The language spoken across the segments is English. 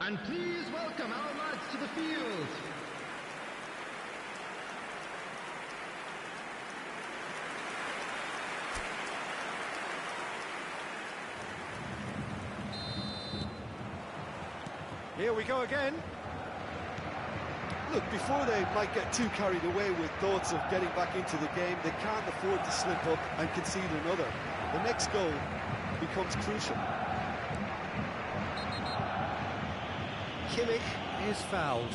And please welcome our lads to the field. Here we go again. Look, before they might get too carried away with thoughts of getting back into the game, they can't afford to slip up and concede another. The next goal becomes crucial. Kimmich is fouled.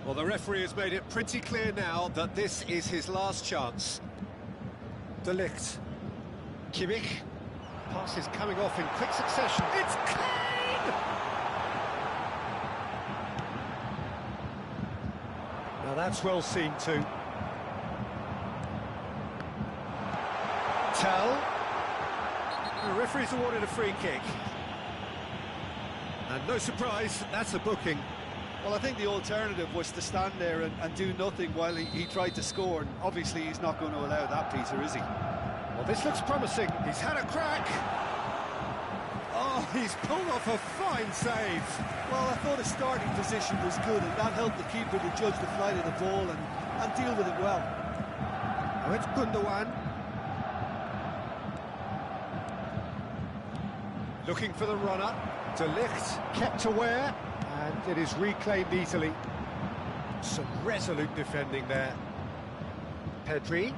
Well, the referee has made it pretty clear now that this is his last chance. De Ligt. Kimmich. Pass is coming off in quick succession. It's clean! Now that's well seen too. Tell. The referee's awarded a free kick. And no surprise, that's a booking. Well, I think the alternative was to stand there and do nothing while he tried to score. And obviously, he's not going to allow that, Peter, is he? Well, this looks promising. He's had a crack. Oh, he's pulled off a fine save. Well, I thought his starting position was good, and that helped the keeper to judge the flight of the ball and deal with it well. Now it's Gundogan. Looking for the runner. De Ligt kept aware, and it is reclaimed easily. Some resolute defending there. Pedri.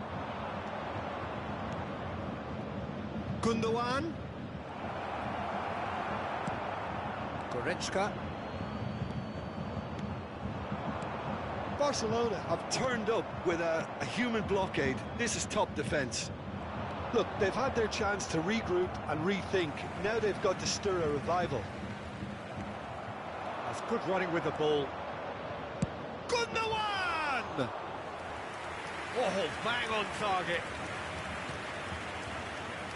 Gundogan. Goretzka. Barcelona have turned up with a human blockade. This is top defence. Look, they've had their chance to regroup and rethink. Now they've got to stir a revival. That's good running with the ball. Gundogan! Oh, bang on target.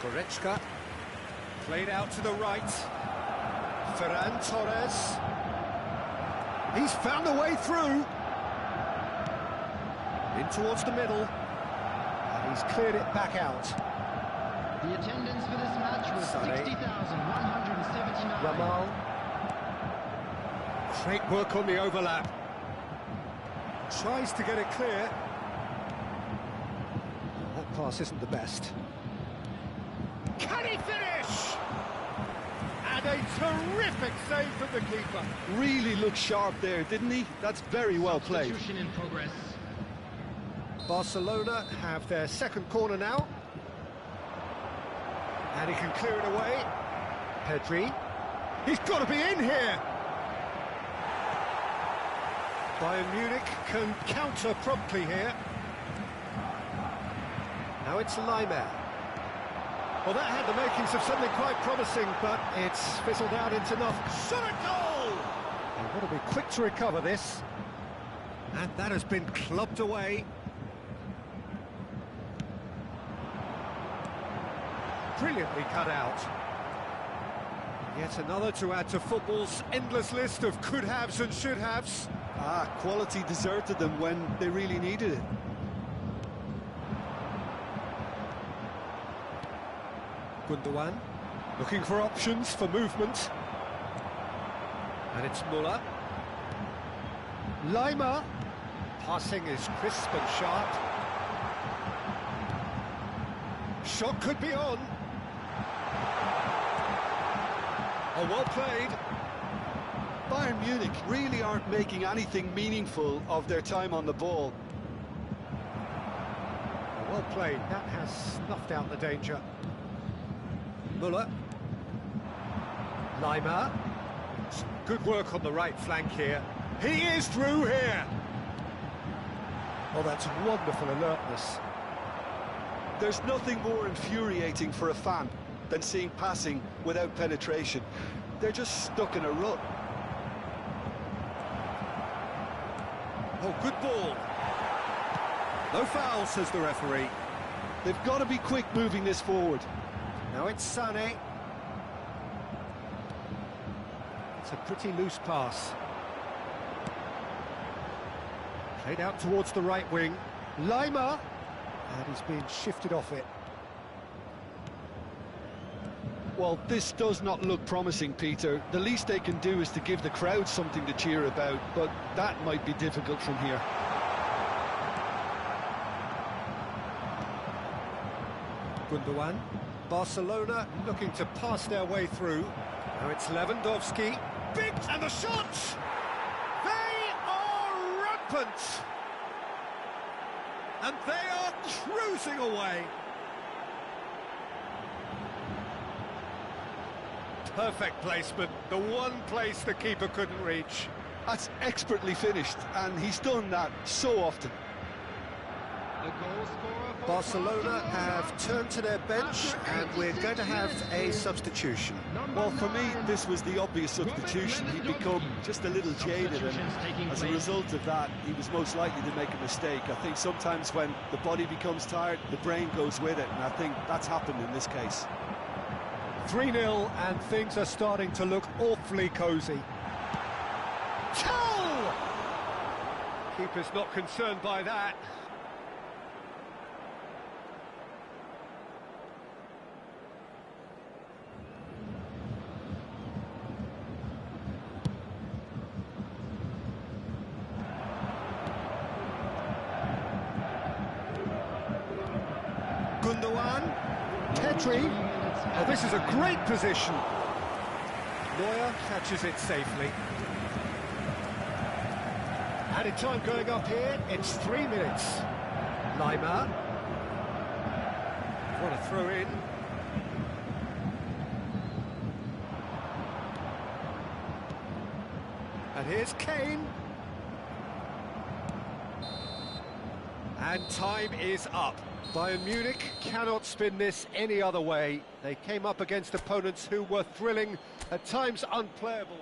Goretzka. Played out to the right. Ferran Torres. He's found a way through. In towards the middle. And he's cleared it back out. The attendance for this match was 60,179. Ramal. Great work on the overlap. Tries to get it clear. That pass isn't the best. Can he finish? And a terrific save from the keeper. Really looked sharp there, didn't he? That's very well played. Substitution in progress. Barcelona have their second corner now. And he can clear it away. Pedri. He's got to be in here. Bayern Munich can counter promptly here. Now it's Laimer. Well, that had the makings of something quite promising, but it's fizzled out into nothing. Shot a goal! They've got to be quick to recover this. And that has been clubbed away. Brilliantly cut out. Yet another to add to football's endless list of could-haves and should-haves. Quality deserted them when they really needed it. Gundogan, looking for options for movement. And it's Müller. Laimer. Passing is crisp and sharp. Shot could be on. Oh, well played. Bayern Munich really aren't making anything meaningful of their time on the ball. Oh, well played. That has snuffed out the danger. Müller. Laimer. Some good work on the right flank here. He is through here. Oh, that's wonderful alertness. There's nothing more infuriating for a fan than seeing passing without penetration. They're just stuck in a rut. Oh, good ball. No foul, says the referee. They've got to be quick moving this forward. Now it's Sané. It's a pretty loose pass. Played out towards the right wing. Laimer. And he's being shifted off it. Well, this does not look promising, Peter. The least they can do is to give the crowd something to cheer about, but that might be difficult from here. Gundogan. Barcelona looking to pass their way through. Now it's Lewandowski. Big, and the shot! They are rampant! And they are cruising away. Perfect placement, the one place the keeper couldn't reach. That's expertly finished, and he's done that so often. The goal scorer for Barcelona have turned to their bench, and we're going to have a substitution. Well, for me, this was the obvious substitution. He'd become just a little jaded, and as a result of that, he was most likely to make a mistake. I think sometimes when the body becomes tired, the brain goes with it, and I think that's happened in this case. 3-0, and things are starting to look awfully cosy. Goal! Keeper's not concerned by that. Gundogan, Petri. Oh, this is a great position. Neuer catches it safely. Added time going up here, it's 3 minutes. Lima. What a throw in. And here's Kane. And time is up. Bayern Munich cannot spin this any other way. They came up against opponents who were thrilling, at times unplayable.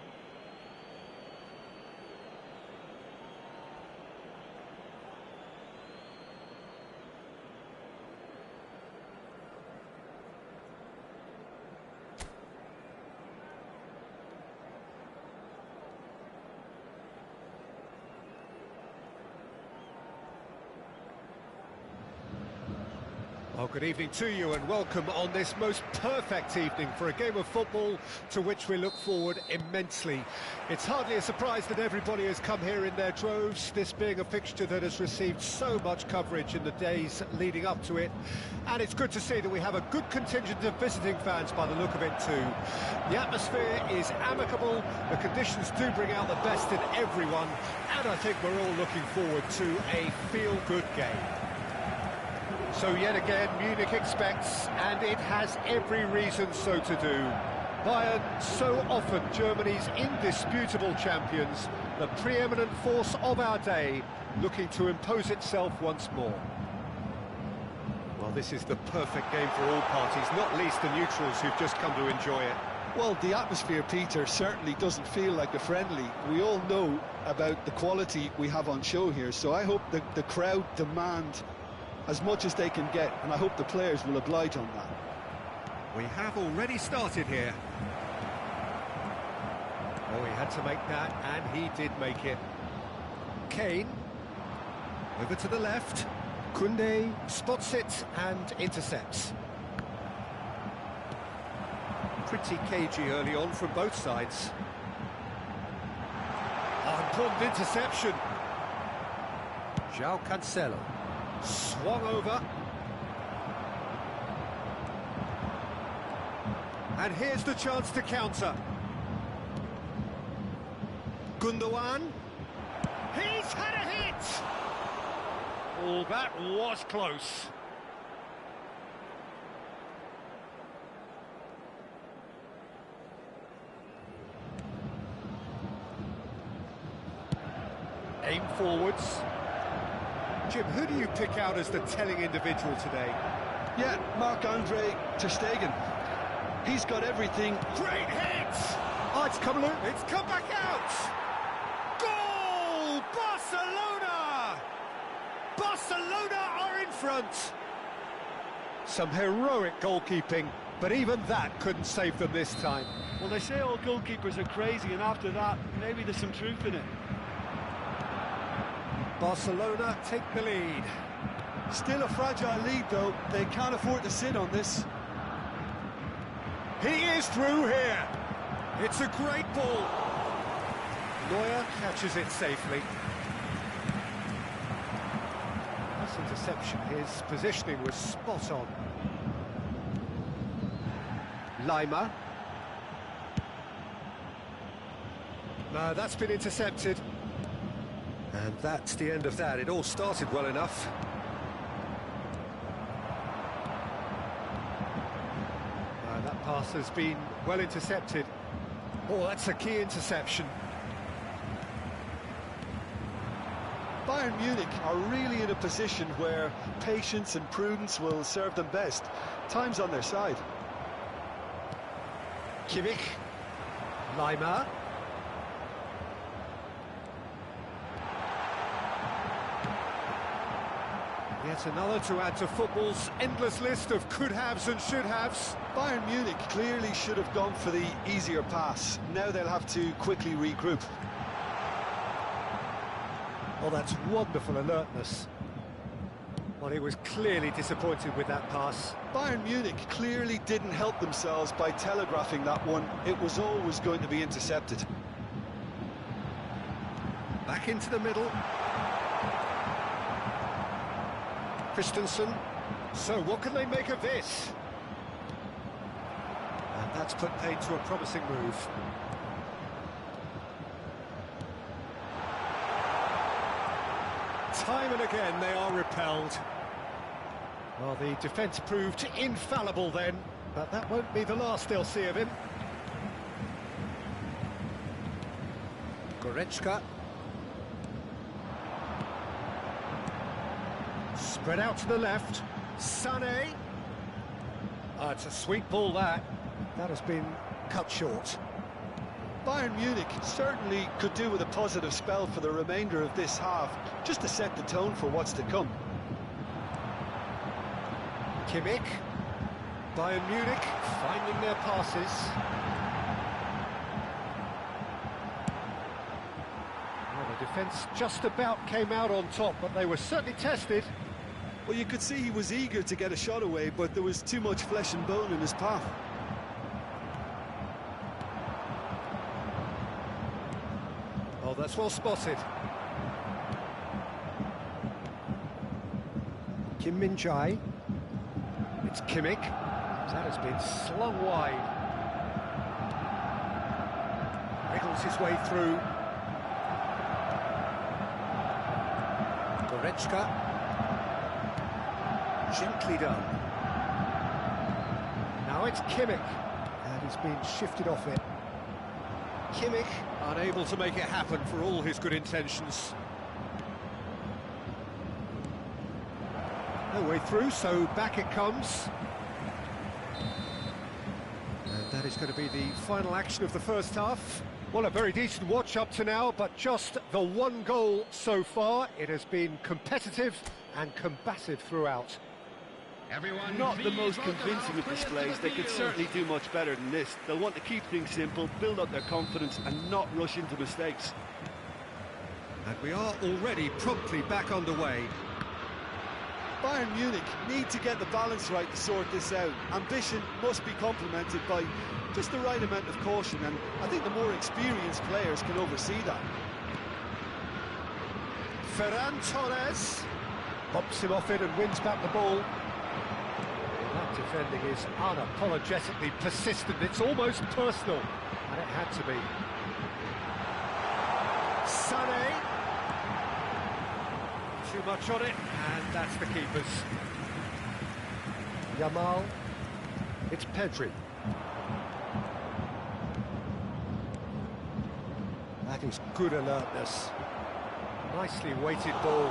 Well, good evening to you and welcome on this most perfect evening for a game of football to which we look forward immensely. It's hardly a surprise that everybody has come here in their droves, this being a fixture that has received so much coverage in the days leading up to it. And it's good to see that we have a good contingent of visiting fans by the look of it too. The atmosphere is amicable, the conditions do bring out the best in everyone, and I think we're all looking forward to a feel-good game. So yet again, Munich expects, and it has every reason so to do. Bayern, so often Germany's indisputable champions, the preeminent force of our day, looking to impose itself once more. Well, this is the perfect game for all parties, not least the neutrals who've just come to enjoy it. Well, the atmosphere, Peter, certainly doesn't feel like a friendly. We all know about the quality we have on show here, so I hope that the crowd demand as much as they can get, and I hope the players will oblige on that. We have already started here. Oh, he had to make that, and he did make it. Kane, over to the left. Koundé spots it and intercepts. Pretty cagey early on from both sides. Oh, important interception. João Cancelo. Swung over. And here's the chance to counter. Gundogan. He's had a hit! Oh, that was close. Aim forwards. Jim, who do you pick out as the telling individual today? Yeah, Marc-Andre ter Stegen. He's got everything. Great hit! Oh, it's come loose. It's come back out! Goal! Barcelona! Barcelona are in front! Some heroic goalkeeping, but even that couldn't save them this time. Well, they say all goalkeepers are crazy, and after that, maybe there's some truth in it. Barcelona take the lead. Still a fragile lead, though. They can't afford to sit on this. He is through here. It's a great ball. Neuer catches it safely. Nice interception. His positioning was spot on. Lima. No, that's been intercepted. And that's the end of that. It all started well enough. That pass has been well intercepted. Oh, that's a key interception. Bayern Munich are really in a position where patience and prudence will serve them best. Time's on their side. Kimmich. Lima. Yet another to add to football's endless list of could-haves and should-haves. Bayern Munich clearly should have gone for the easier pass. Now they'll have to quickly regroup. Oh, that's wonderful alertness. Well, he was clearly disappointed with that pass. Bayern Munich clearly didn't help themselves by telegraphing that one. It was always going to be intercepted. Back into the middle. Christensen. So what can they make of this? And that's put paid to a promising move. Time and again they are repelled. Well, the defence proved infallible then, but that won't be the last they'll see of him. Goretzka. Spread out to the left. Sané. Oh, it's a sweet ball, that. That has been cut short. Bayern Munich certainly could do with a positive spell for the remainder of this half, just to set the tone for what's to come. Kimmich. Bayern Munich finding their passes. Well, the defence just about came out on top, but they were certainly tested. Well, you could see he was eager to get a shot away, but there was too much flesh and bone in his path. Oh, that's well spotted. Kim Min-jae. It's Kimmich. That has been slung wide. Wriggles his way through. Goretzka. Gently done. Now it's Kimmich. And he's been shifted off it. Kimmich unable to make it happen for all his good intentions. No way through, so back it comes. And that is going to be the final action of the first half. Well, a very decent watch up to now, but just the one goal so far. It has been competitive and combative throughout. Not the most convincing of displays. They could certainly do much better than this. They'll want to keep things simple, build up their confidence and not rush into mistakes. And we are already promptly back underway. Bayern Munich need to get the balance right to sort this out. Ambition must be complemented by just the right amount of caution, and I think the more experienced players can oversee that. Ferran Torres pops him off it and wins back the ball. That defending is unapologetically persistent. It's almost personal, and it had to be. Sané. Too much on it, and that's the keepers. Yamal. It's Pedri. That is good alertness. Nicely weighted ball.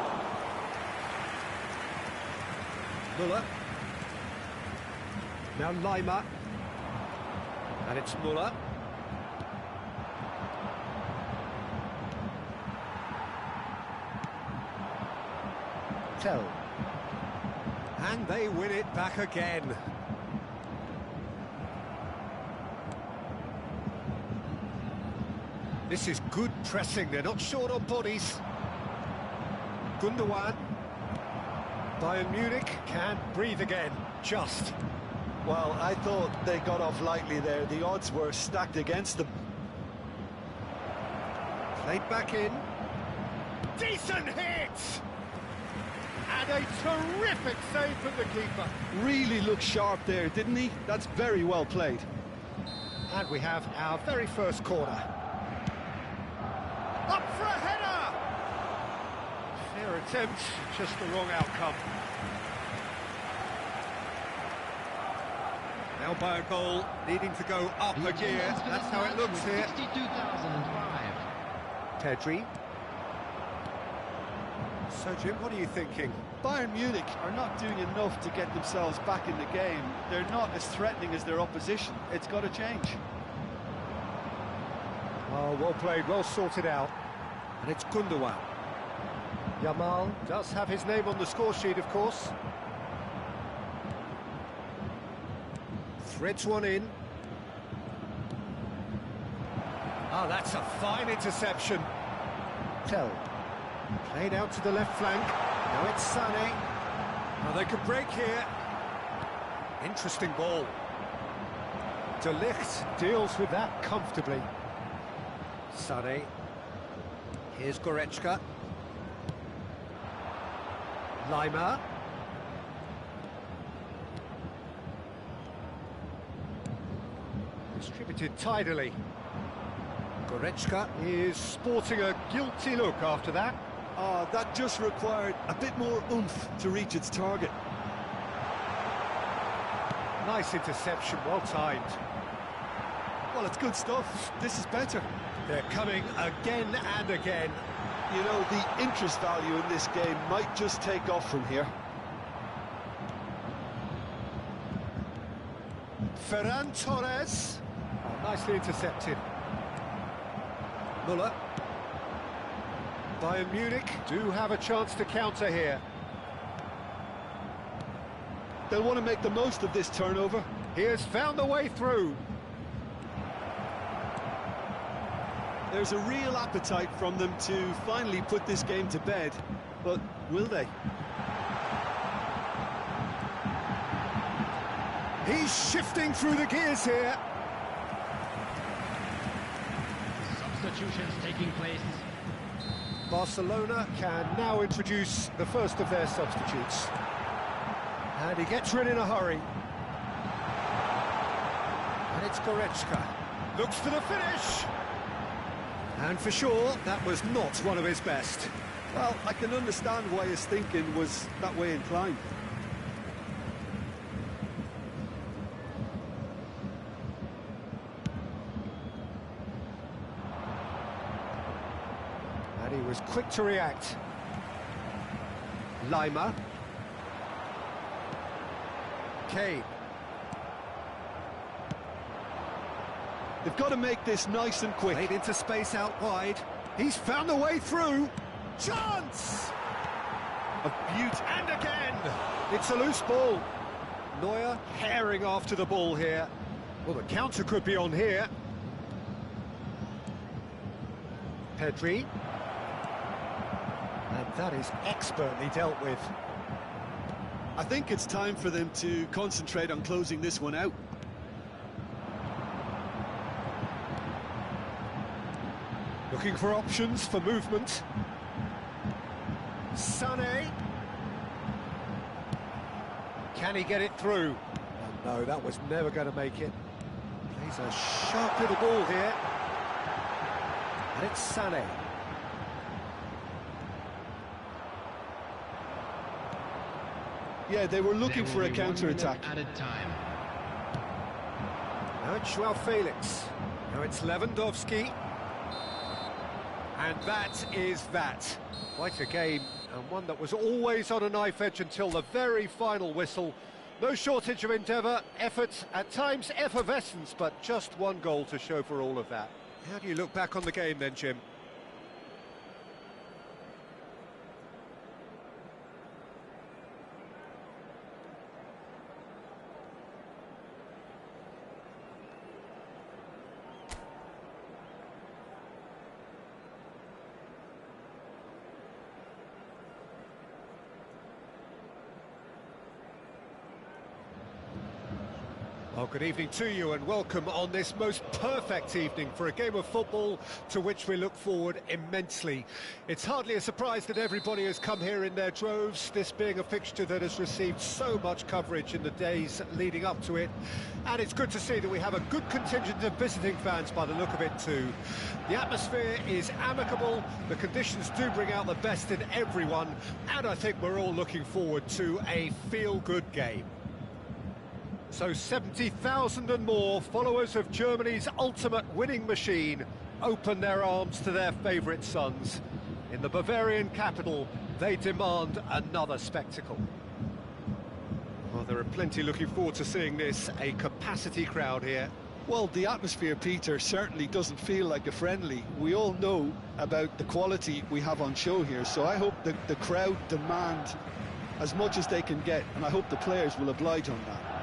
Müller. Now Lima. And it's Müller. Tell. And they win it back again. This is good pressing, they're not short on bodies. Gundogan. Bayern Munich can't breathe again, just. Well, I thought they got off lightly there. The odds were stacked against them. Played back in. Decent hit! And a terrific save from the keeper. Really looked sharp there, didn't he? That's very well played. And we have our very first corner. Up for a header! Fair attempt, just the wrong outcome. Now by a goal, needing to go up a gear. That's how it looks here. 62,005. Pedri. So, Jim, what are you thinking? Bayern Munich are not doing enough to get themselves back in the game. They're not as threatening as their opposition. It's got to change. Oh, well played, well sorted out. And it's Gundogan. Yamal does have his name on the score sheet, of course. Threads one in. Ah, that's a fine interception. Tell. Played out to the left flank. Now it's Sané. Now they could break here. Interesting ball. De Ligt deals with that comfortably. Sané. Here's Goretzka. Lima. Distributed tidily. Goretzka is sporting a guilty look after that. That just required a bit more oomph to reach its target. Nice interception, well timed. Well, it's good stuff. This is better. They're coming again and again. You know, the interest value in this game might just take off from here. Ferran Torres. Oh, nicely intercepted. Müller. Bayern Munich do have a chance to counter here. They'll want to make the most of this turnover. He has found the way through. There's a real appetite from them to finally put this game to bed, but will they? He's shifting through the gears here. Substitutions taking place. Barcelona can now introduce the first of their substitutes. And he gets rid in a hurry. And it's Goretzka. Looks for the finish. And for sure, that was not one of his best. Well, I can understand why his thinking was that way inclined. And he was quick to react. Lima. Kane. They've got to make this nice and quick. Played into space out wide. He's found a way through. Chance! A beauty. And again! It's a loose ball. Neuer herring after the ball here. Well, the counter could be on here. Pedri. And that is expertly dealt with. I think it's time for them to concentrate on closing this one out. Looking for options for movement. Sané. Can he get it through? Oh, no, that was never going to make it. Plays a sharp little ball here. And it's Sané. Yeah, they were looking for a counter-attack. Added time. Now it's Joao Felix. Now it's Lewandowski. And that is that. Quite a game, and one that was always on a knife edge until the very final whistle. No shortage of endeavour, effort, at times effervescence, but just one goal to show for all of that. How do you look back on the game then, Jim? Oh, good evening to you and welcome on this most perfect evening for a game of football to which we look forward immensely. It's hardly a surprise that everybody has come here in their droves, this being a fixture that has received so much coverage in the days leading up to it. And it's good to see that we have a good contingent of visiting fans by the look of it too. The atmosphere is amicable, the conditions do bring out the best in everyone, and I think we're all looking forward to a feel-good game. So 70,000 and more followers of Germany's ultimate winning machine open their arms to their favourite sons. In the Bavarian capital, they demand another spectacle. Well, there are plenty looking forward to seeing this, a capacity crowd here. Well, the atmosphere, Peter, certainly doesn't feel like a friendly. We all know about the quality we have on show here, so I hope the crowd demand as much as they can get, and I hope the players will oblige on that.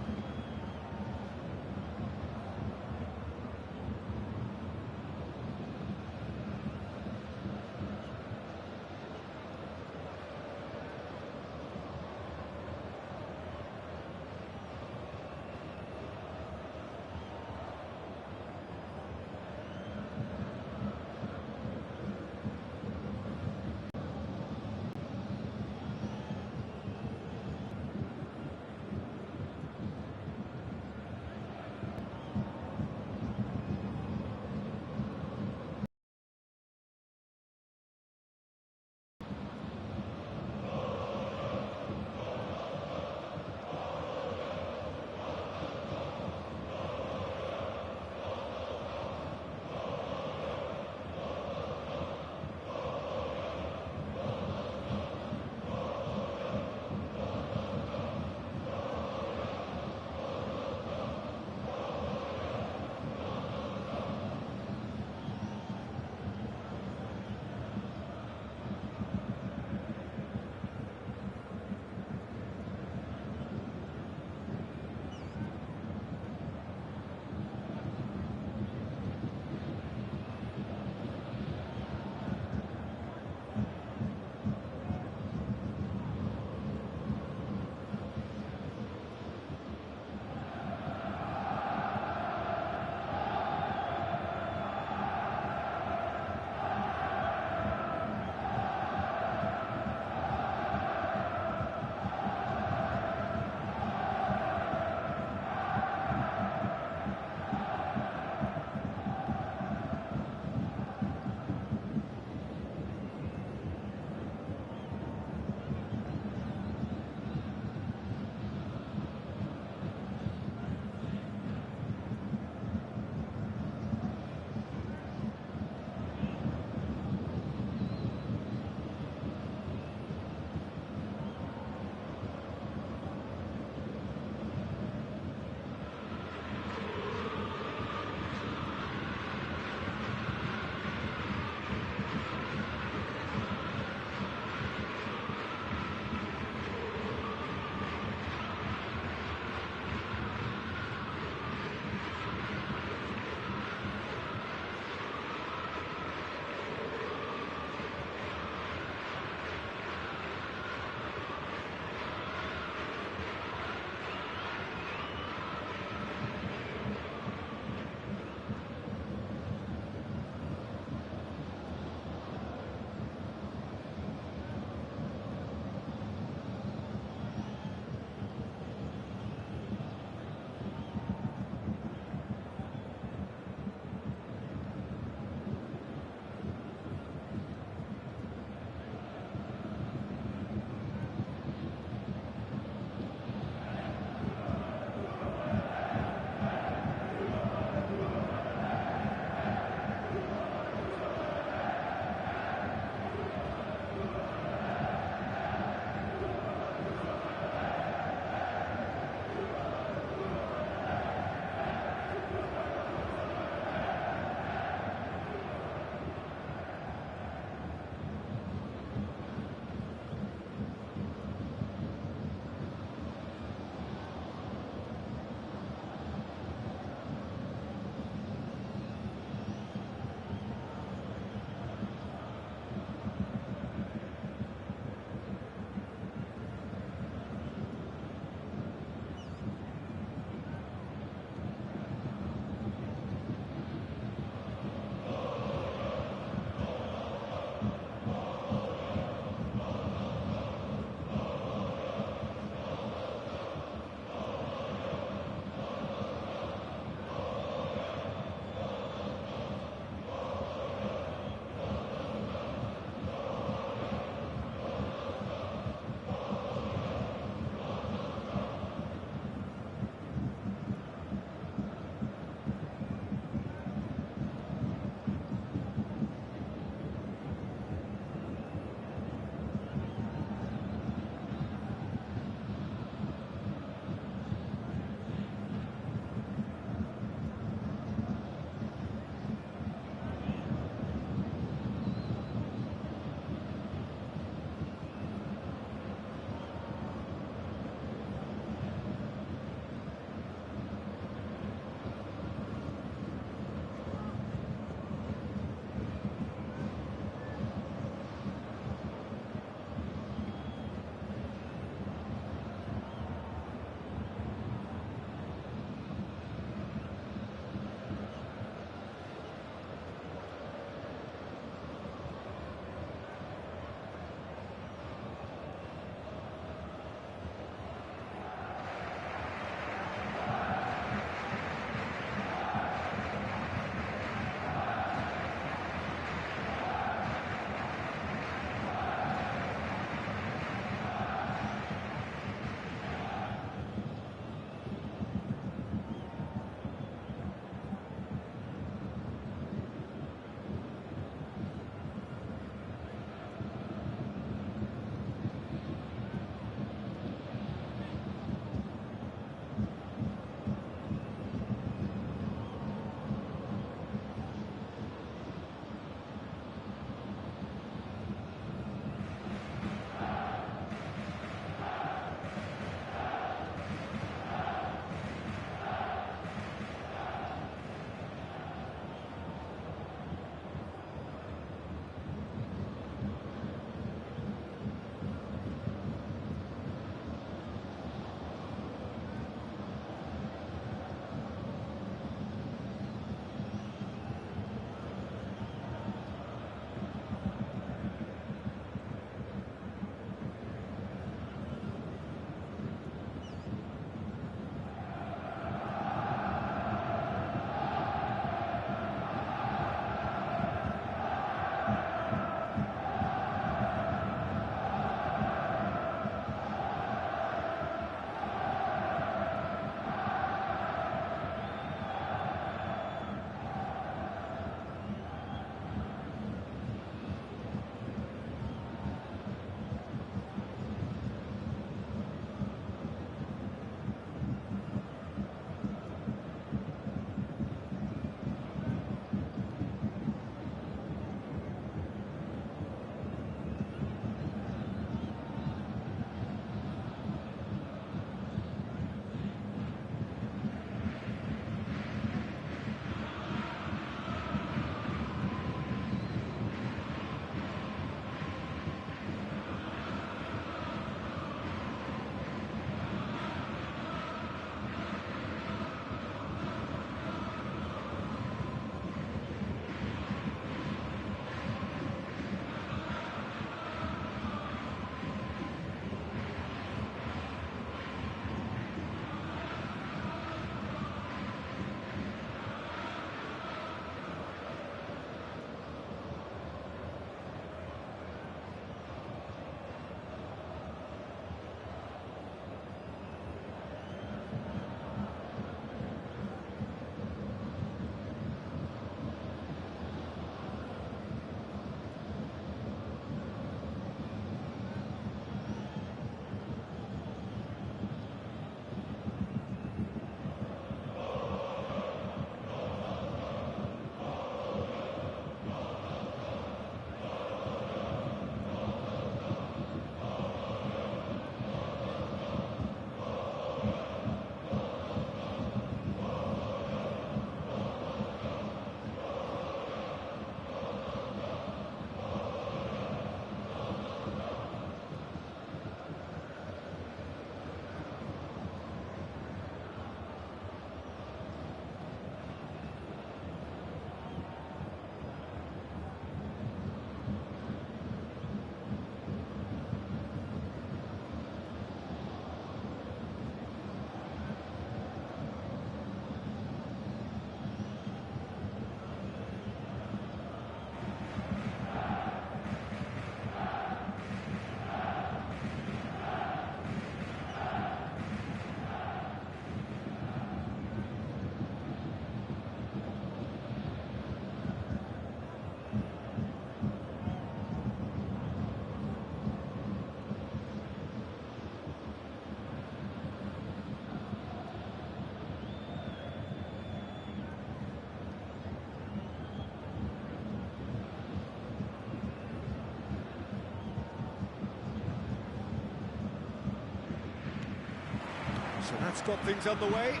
So that's got things underway.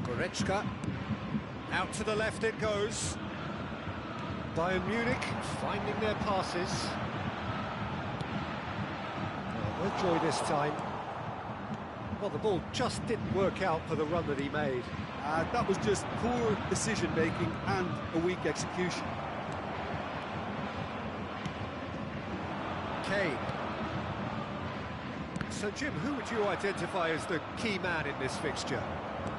Goretzka. Out to the left it goes. Bayern Munich finding their passes. No joy this time. Well, the ball just didn't work out for the run that he made. That was just poor decision-making and a weak execution. Kane. So, Jim, who would you identify as the key man in this fixture?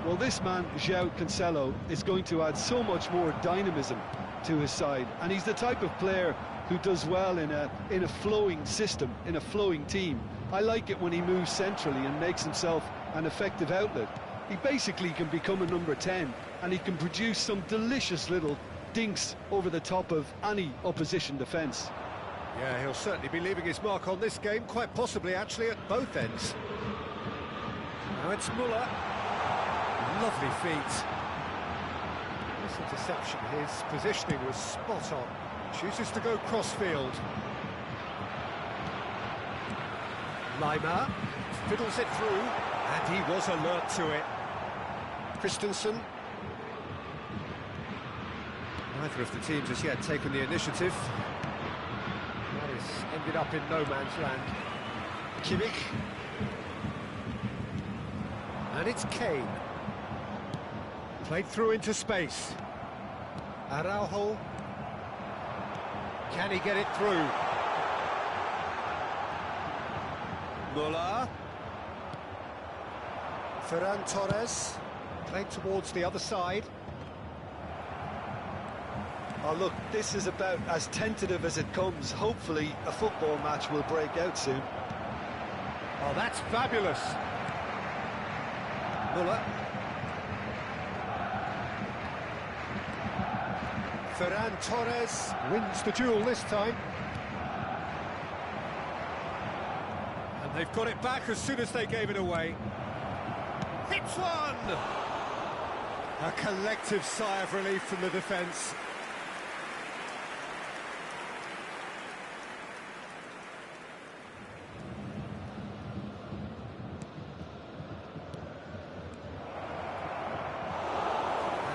Well, this man, João Cancelo, is going to add so much more dynamism to his side, and he's the type of player who does well in a flowing system, in a flowing team. I like it when he moves centrally and makes himself an effective outlet. He basically can become a number 10, and he can produce some delicious little dinks over the top of any opposition defence. Yeah, he'll certainly be leaving his mark on this game, quite possibly actually at both ends. Now it's Müller. Lovely feet. This interception, his positioning was spot on. Chooses to go crossfield. Lima fiddles it through, and he was alert to it. Christensen. Neither of the teams has yet taken the initiative. That has ended up in no man's land. Kimmich. And it's Kane. Played through into space. Araujo. Can he get it through? Müller. Ferran Torres. Played towards the other side. Oh, look, this is about as tentative as it comes. Hopefully, a football match will break out soon. Oh, that's fabulous. Müller. Ferran Torres wins the duel this time. And they've got it back as soon as they gave it away. Hits one! A collective sigh of relief from the defence.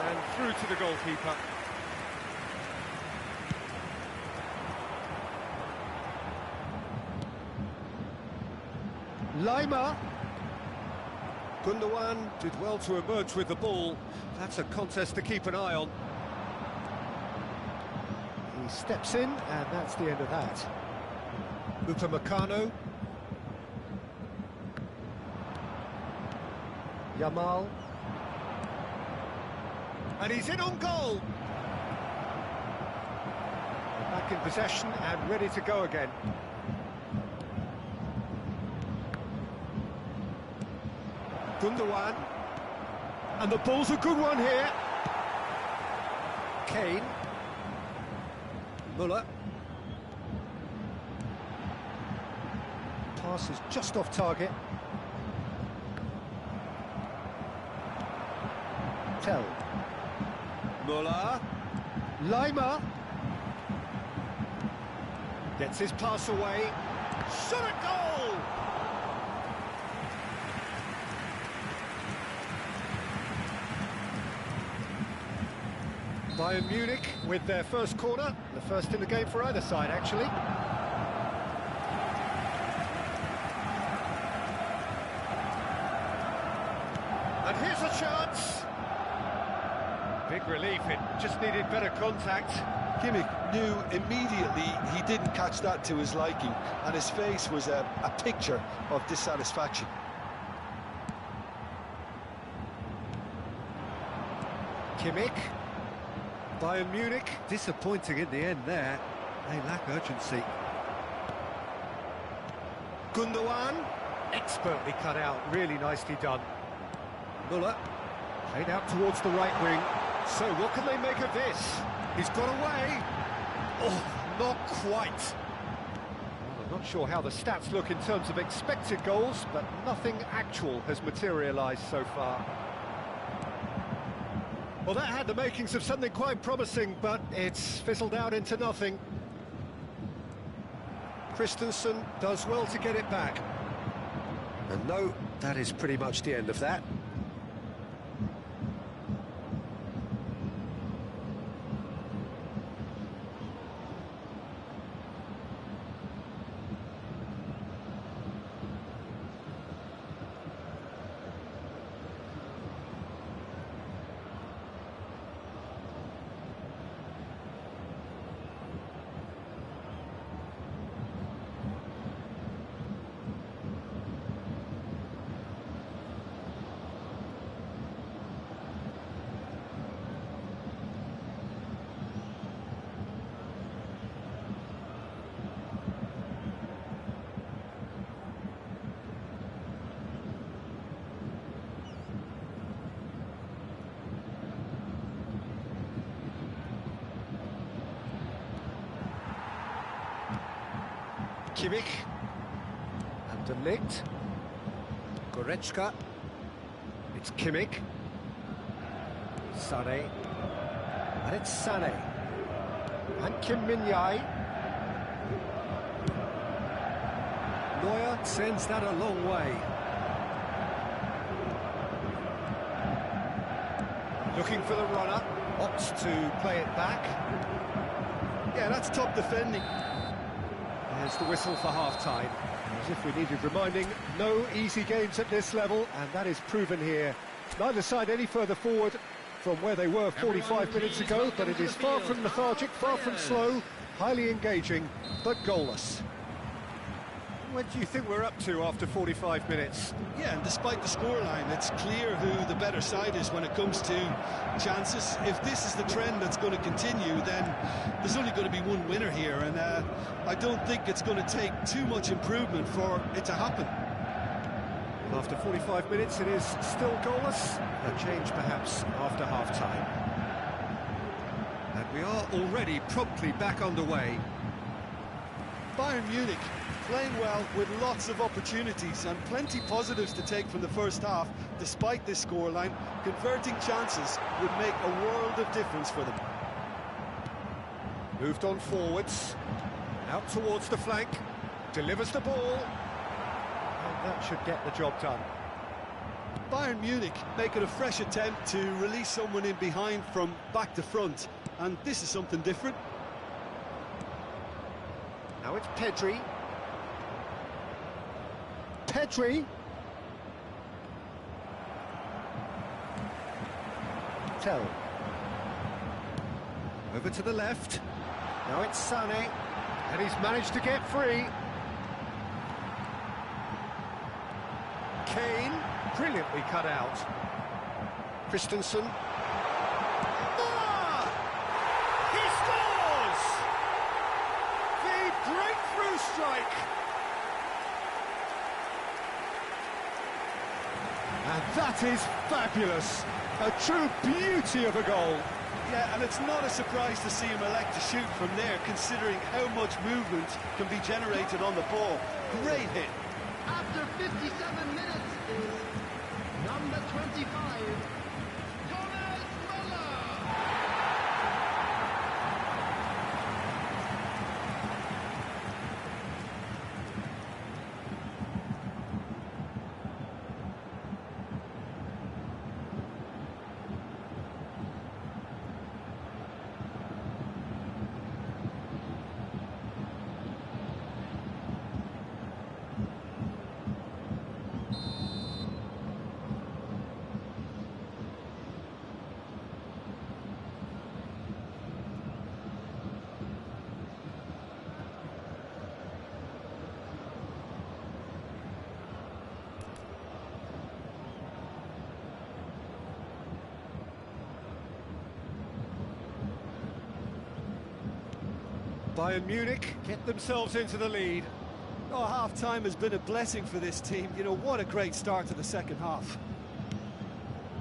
And through to the goalkeeper. Lima. Gundogan did well to emerge with the ball. That's a contest to keep an eye on. He steps in, and that's the end of that. Upamecano. Yamal. And he's in on goal. Back in possession and ready to go again. Gundogan, and the ball's a good one here. Kane. Müller. Pass is just off target. Tell. Müller. Lima. Gets his pass away. Shot at goal! Bayern Munich with their first corner, the first in the game for either side, actually. And here's a chance. Big relief, it just needed better contact. Kimmich knew immediately he didn't catch that to his liking, and his face was a picture of dissatisfaction. Kimmich. Bayern Munich, disappointing in the end there. They lack urgency. Gundogan, expertly cut out, really nicely done. Müller, played out towards the right wing. So what can they make of this? He's got away. Oh, not quite. Well, I'm not sure how the stats look in terms of expected goals, but nothing actual has materialised so far. Well, that had the makings of something quite promising, but it's fizzled out into nothing. Christensen does well to get it back. And no, that is pretty much the end of that. Kimmich and De Ligt. Goretzka. It's Kimmich. Sané. And it's Sané. And Kim Min-jae. Neuer sends that a long way. Looking for the runner. Opts to play it back. Yeah, that's top defending. There's the whistle for half-time. As if we needed reminding, no easy games at this level, and that is proven here. Neither side any further forward from where they were 45 minutes ago, but it is far from lethargic, far from slow, highly engaging, but goalless. What do you think we're up to after 45 minutes? Yeah, and despite the scoreline, it's clear who the better side is when it comes to chances. If this is the trend that's going to continue, then there's only going to be one winner here, and I don't think it's going to take too much improvement for it to happen. After 45 minutes, it is still goalless. A change perhaps after half-time. And we are already promptly back underway. Bayern Munich playing well with lots of opportunities and plenty positives to take from the first half. Despite this scoreline, converting chances would make a world of difference for them. Moved on forwards, out towards the flank, delivers the ball, and that should get the job done. Bayern Munich making a fresh attempt to release someone in behind from back to front, and this is something different. Now it's Pedri. Pedri. Tell. Over to the left. Now it's Sané. And he's managed to get free. Kane. Brilliantly cut out. Christensen. Ah! He scores! The breakthrough strike. And that is fabulous. A true beauty of a goal. Yeah, and it's not a surprise to see him elect to shoot from there, considering how much movement can be generated on the ball. Great hit. After 57 minutes is number 25, Thomas Muller. Bayern Munich get themselves into the lead. Oh, half-time has been a blessing for this team. You know, what a great start to the second half.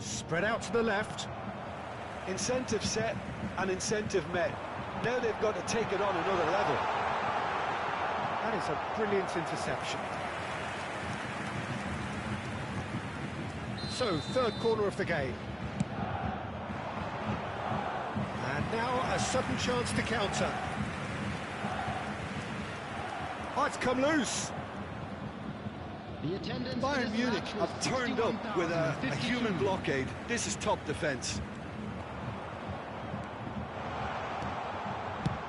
Spread out to the left. Incentive set and incentive met. Now they've got to take it on another level. That is a brilliant interception. So, third corner of the game. And now a sudden chance to counter. Oh, it's come loose. The attendance Bayern for this Munich match was have turned up with a 61,052. human blockade. This is top defence.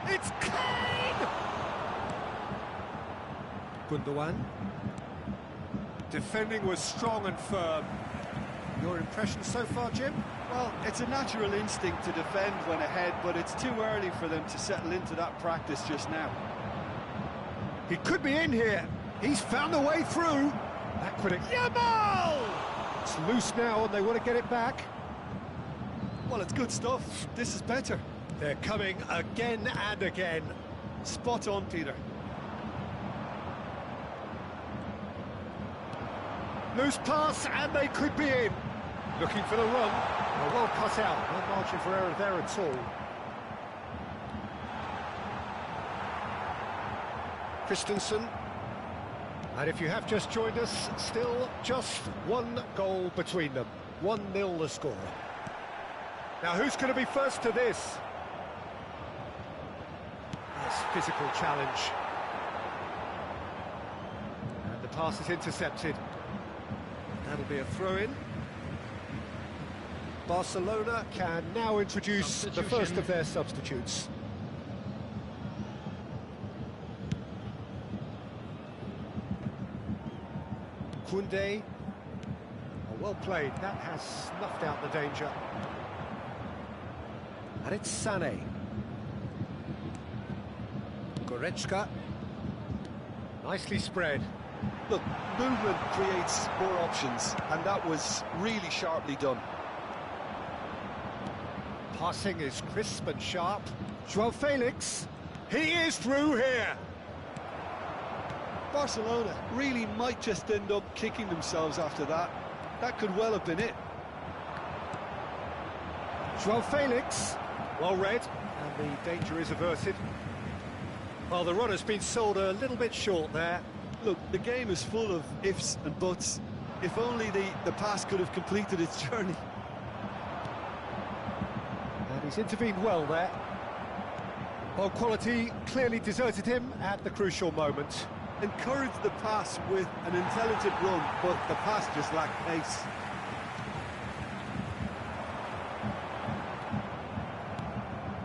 It's Kane! Gundogan. Defending was strong and firm. Your impression so far, Jim? Well, it's a natural instinct to defend when ahead, but it's too early for them to settle into that practice just now. He could be in here. He's found a way through. That could have... Yamal! It's loose now and they want to get it back. Well, it's good stuff. This is better. They're coming again and again. Spot on, Peter. Loose pass and they could be in. Looking for the run. Well cut out. No margin for error there at all. Christensen. And if you have just joined us, still just one goal between them. 1-0 the score. Now who's going to be first to this? Yes, physical challenge. And the pass is intercepted. That'll be a throw-in. Barcelona can now introduce the first of their substitutes. Koundé. Oh, well played. That has snuffed out the danger. And it's Sané. Goretzka. Nicely spread. Look, movement creates more options, and that was really sharply done. Passing is crisp and sharp. João Felix. He is through here. Barcelona really might just end up kicking themselves after that. That could well have been it. João Felix. Well read. And the danger is averted. Well, the run has been sold a little bit short there. Look, the game is full of ifs and buts. If only the pass could have completed its journey. And he's intervened well there. Well, quality clearly deserted him at the crucial moment. Encouraged the pass with an intelligent run, but the pass just lacked pace.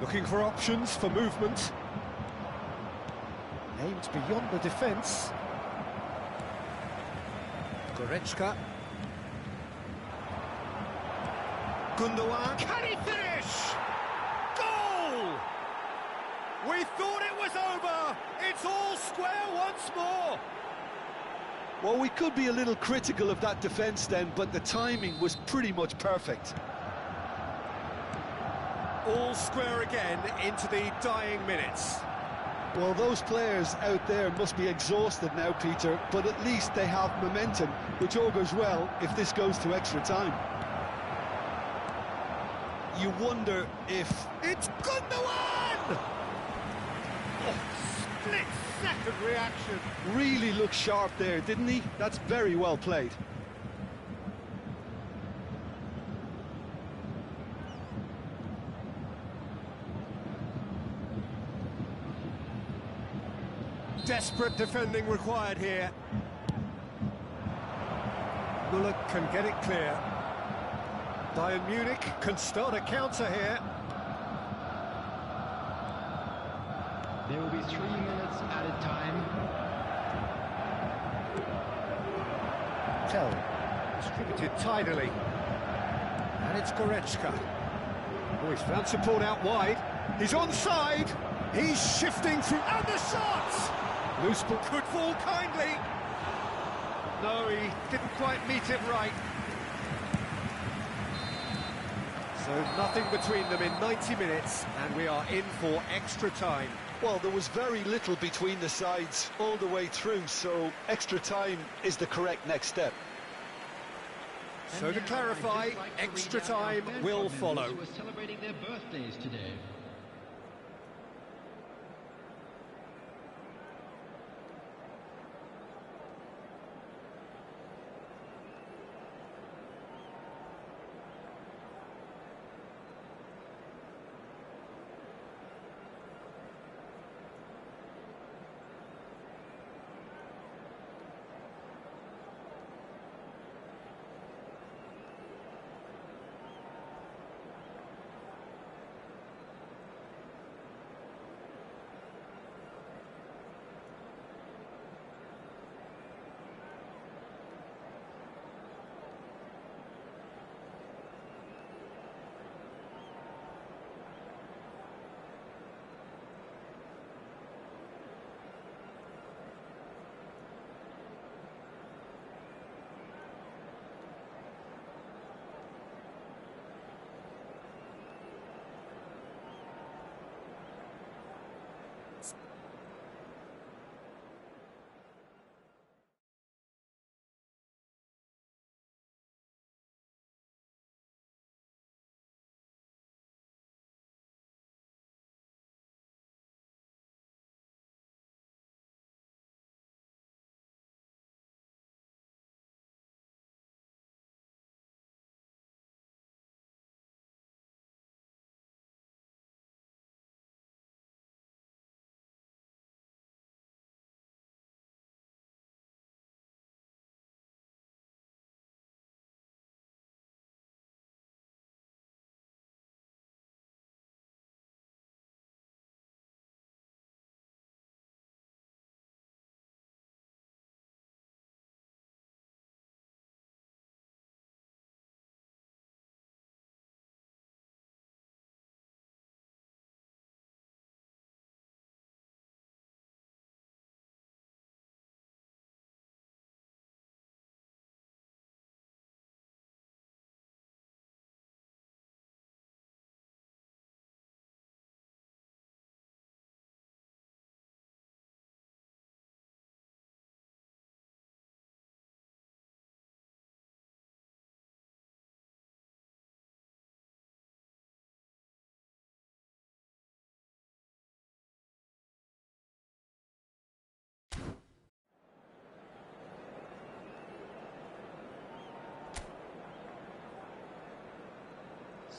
Looking for options for movement. Aimed beyond the defence. Goretzka. Gundogan. Can he finish? Goal! We thought it was over. It's all square once more. Well, we could be a little critical of that defence then, but the timing was pretty much perfect. All square again into the dying minutes. Well, those players out there must be exhausted now, Peter, but at least they have momentum, which augurs well if this goes to extra time. You wonder if... It's Gundogan! Oh, split-second reaction. Really looked sharp there, didn't he? That's very well played. Desperate defending required here. Müller can get it clear. Bayern Munich can start a counter here. There will be 3 minutes added time. Tell, distributed tidily. And it's Goretzka. Oh, he's found support out wide. He's onside. He's shifting through. And the shot! Loose ball could fall kindly. No, he didn't quite meet it right. So nothing between them in 90 minutes, and we are in for extra time. Well, there was very little between the sides all the way through, so extra time is the correct next step. So to clarify, extra time will follow. Who are celebrating their birthdays today.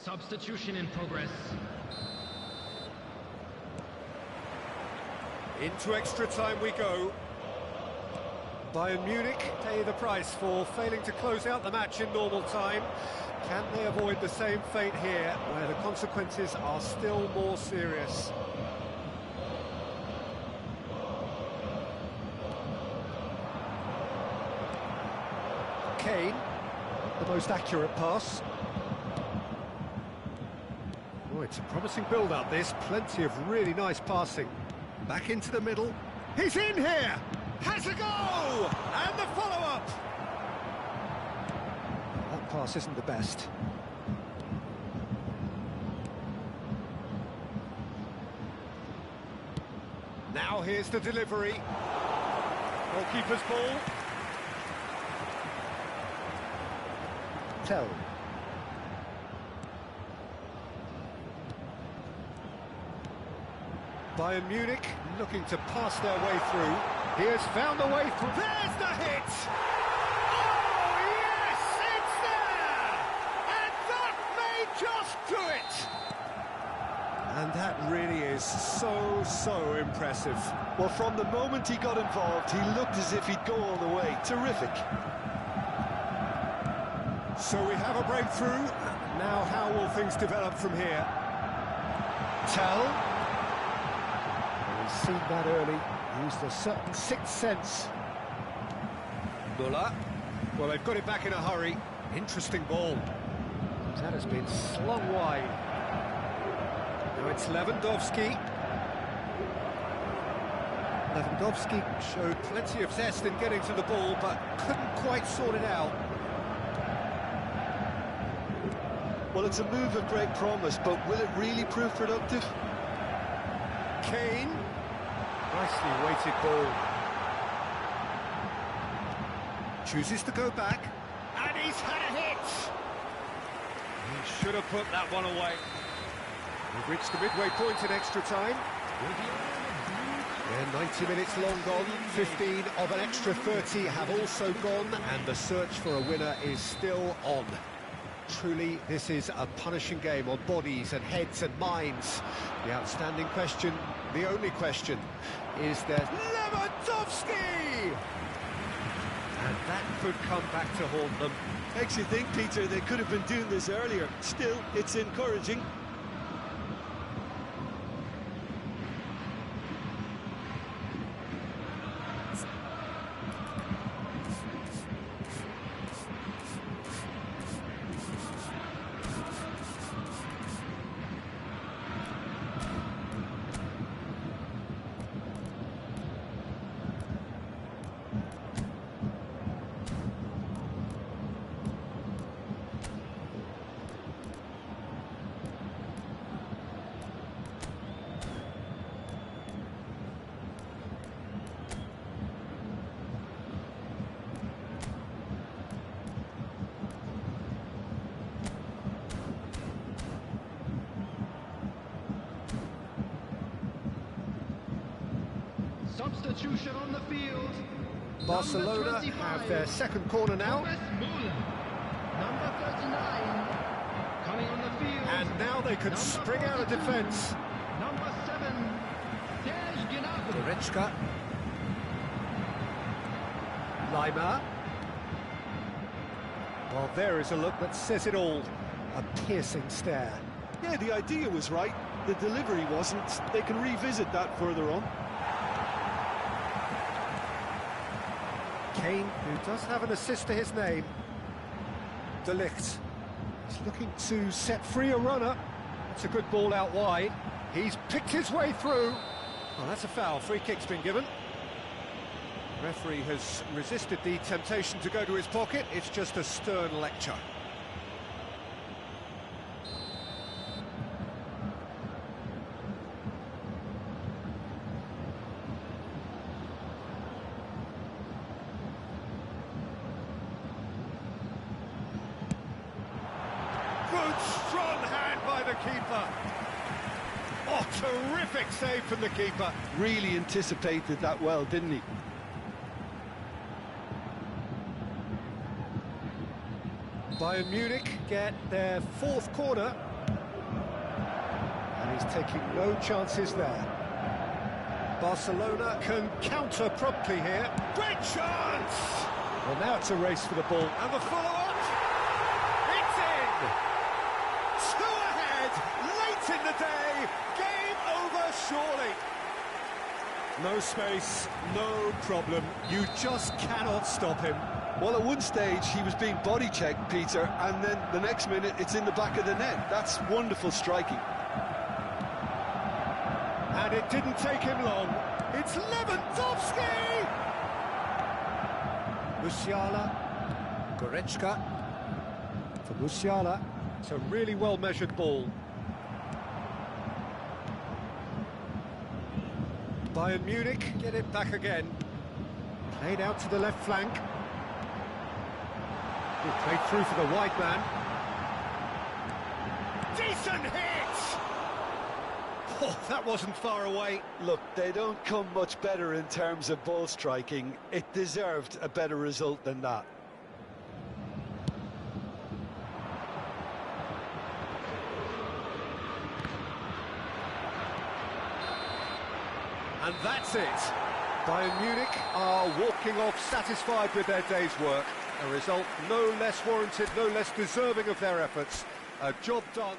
Substitution in progress. Into extra time we go. Bayern Munich pay the price for failing to close out the match in normal time. Can they avoid the same fate here, where the consequences are still more serious? Kane, the most accurate pass. Oh, it's a promising build-up, this. Plenty of really nice passing. Back into the middle. He's in here! Has a go! And the follow-up! That pass isn't the best. Now here's the delivery. Goalkeeper's ball. Tell. Bayern Munich looking to pass their way through. He has found a way through. There's the hit! Oh, yes, it's there! And that may just do it! And that really is so impressive. Well, from the moment he got involved, he looked as if he'd go all the way. Terrific. So we have a breakthrough. Now how will things develop from here? Tell. We've seen that early. Used a certain sixth sense. Muller. Well, they've got it back in a hurry. Interesting ball. That has been slung wide. Now it's Lewandowski. Lewandowski showed plenty of zest in getting to the ball, but couldn't quite sort it out. Well, it's a move of great promise, but will it really prove productive? Kane. Nicely weighted ball. Chooses to go back. And he's had a hit! He should have put that one away. We've reached the midway point in extra time. Yeah, 90 minutes long gone. 15 of an extra 30 have also gone, and the search for a winner is still on. Truly, this is a punishing game on bodies and heads and minds. The outstanding question, the only question, is there Lewandowski! And that could come back to haunt them. Makes you think, Peter, they could have been doing this earlier. Still, it's encouraging. Substitution on the field. Barcelona have their second corner now. Number 39 coming on the field. And now they can spring out of defence. Number 7, Serge Gnabry. Goretzka. Lima. Well, there is a look that says it all. A piercing stare. Yeah, the idea was right. The delivery wasn't. They can revisit that further on. Kane, who does have an assist to his name. De Ligt. He's looking to set free a runner. It's a good ball out wide. He's picked his way through. Well, that's a foul. Free kick's been given. The referee has resisted the temptation to go to his pocket. It's just a stern lecture. Strong hand by the keeper. Oh, terrific save from the keeper. Really anticipated that well, didn't he? Bayern Munich get their fourth corner. He's taking no chances there. Barcelona can counter promptly here. Great chance! Well, now it's a race for the ball. And the follow-up! It's in! 2 ahead, late in the day. Game over, surely. No space, no problem. You just cannot stop him. Well, at one stage, he was being body-checked, Peter, and then the next minute, it's in the back of the net. That's wonderful striking. And it didn't take him long. It's Lewandowski! Musiala. Goretzka. For Musiala. It's a really well-measured ball. Bayern Munich get it back again. Played out to the left flank. Played through for the wide man. Decent hit! Oh, that wasn't far away. Look, they don't come much better in terms of ball striking. It deserved a better result than that. And that's it. Bayern Munich are walking off satisfied with their day's work. A result no less warranted, no less deserving of their efforts. A job done.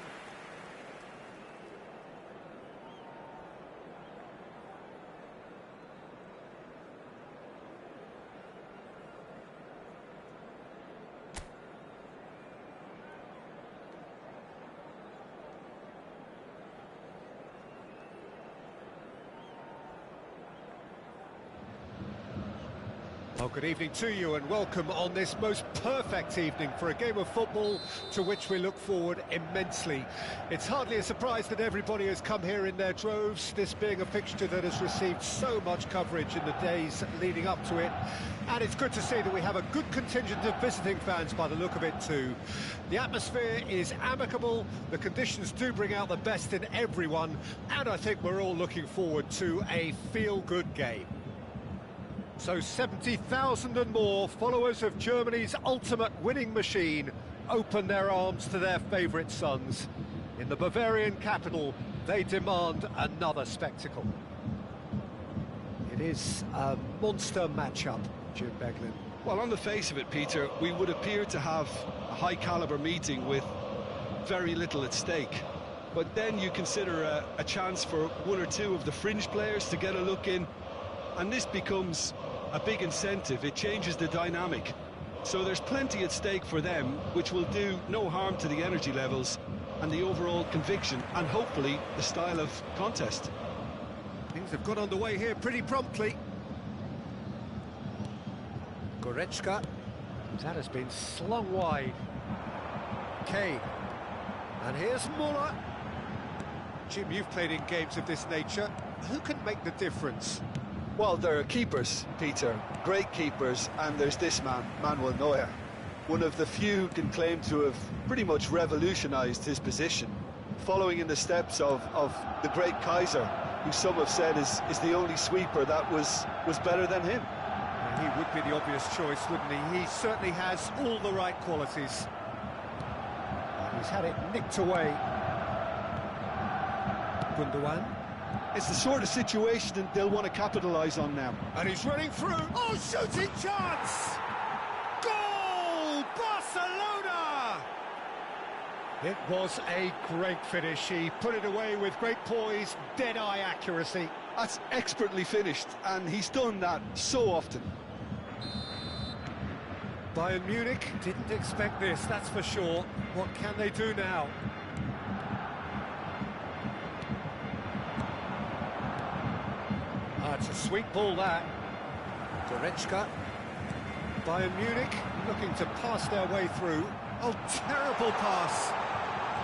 Well, good evening to you and welcome on this most perfect evening for a game of football to which we look forward immensely. It's hardly a surprise that everybody has come here in their droves, this being a fixture that has received so much coverage in the days leading up to it. And it's good to see that we have a good contingent of visiting fans by the look of it too. The atmosphere is amicable, the conditions do bring out the best in everyone, and I think we're all looking forward to a feel-good game. So 70,000 and more followers of Germany's ultimate winning machine open their arms to their favourite sons. In the Bavarian capital, they demand another spectacle. It is a monster matchup, Jim Beglin. Well, on the face of it, Peter, we would appear to have a high-caliber meeting with very little at stake. But then you consider a chance for one or two of the fringe players to get a look in, and this becomes a big incentive. It changes the dynamic. So there's plenty at stake for them, which will do no harm to the energy levels and the overall conviction and hopefully the style of contest. Things have got underway here pretty promptly. Goretzka. That has been slung wide. Kane. And here's Muller. Jim, you've played in games of this nature. Who can make the difference? Well, there are keepers, Peter, great keepers, and there's this man, Manuel Neuer. One of the few who can claim to have pretty much revolutionised his position, following in the steps of the great Kaiser, who some have said is the only sweeper that was better than him. He would be the obvious choice, wouldn't he? He certainly has all the right qualities. He's had it nicked away. Gundogan. It's the sort of situation that they'll want to capitalise on now. And he's running through. Oh, shooting chance! Goal! Barcelona! It was a great finish. He put it away with great poise, dead-eye accuracy. That's expertly finished, and he's done that so often. Bayern Munich didn't expect this, that's for sure. What can they do now? It's a sweet ball, that. Goretzka. Bayern Munich looking to pass their way through. Oh, terrible pass.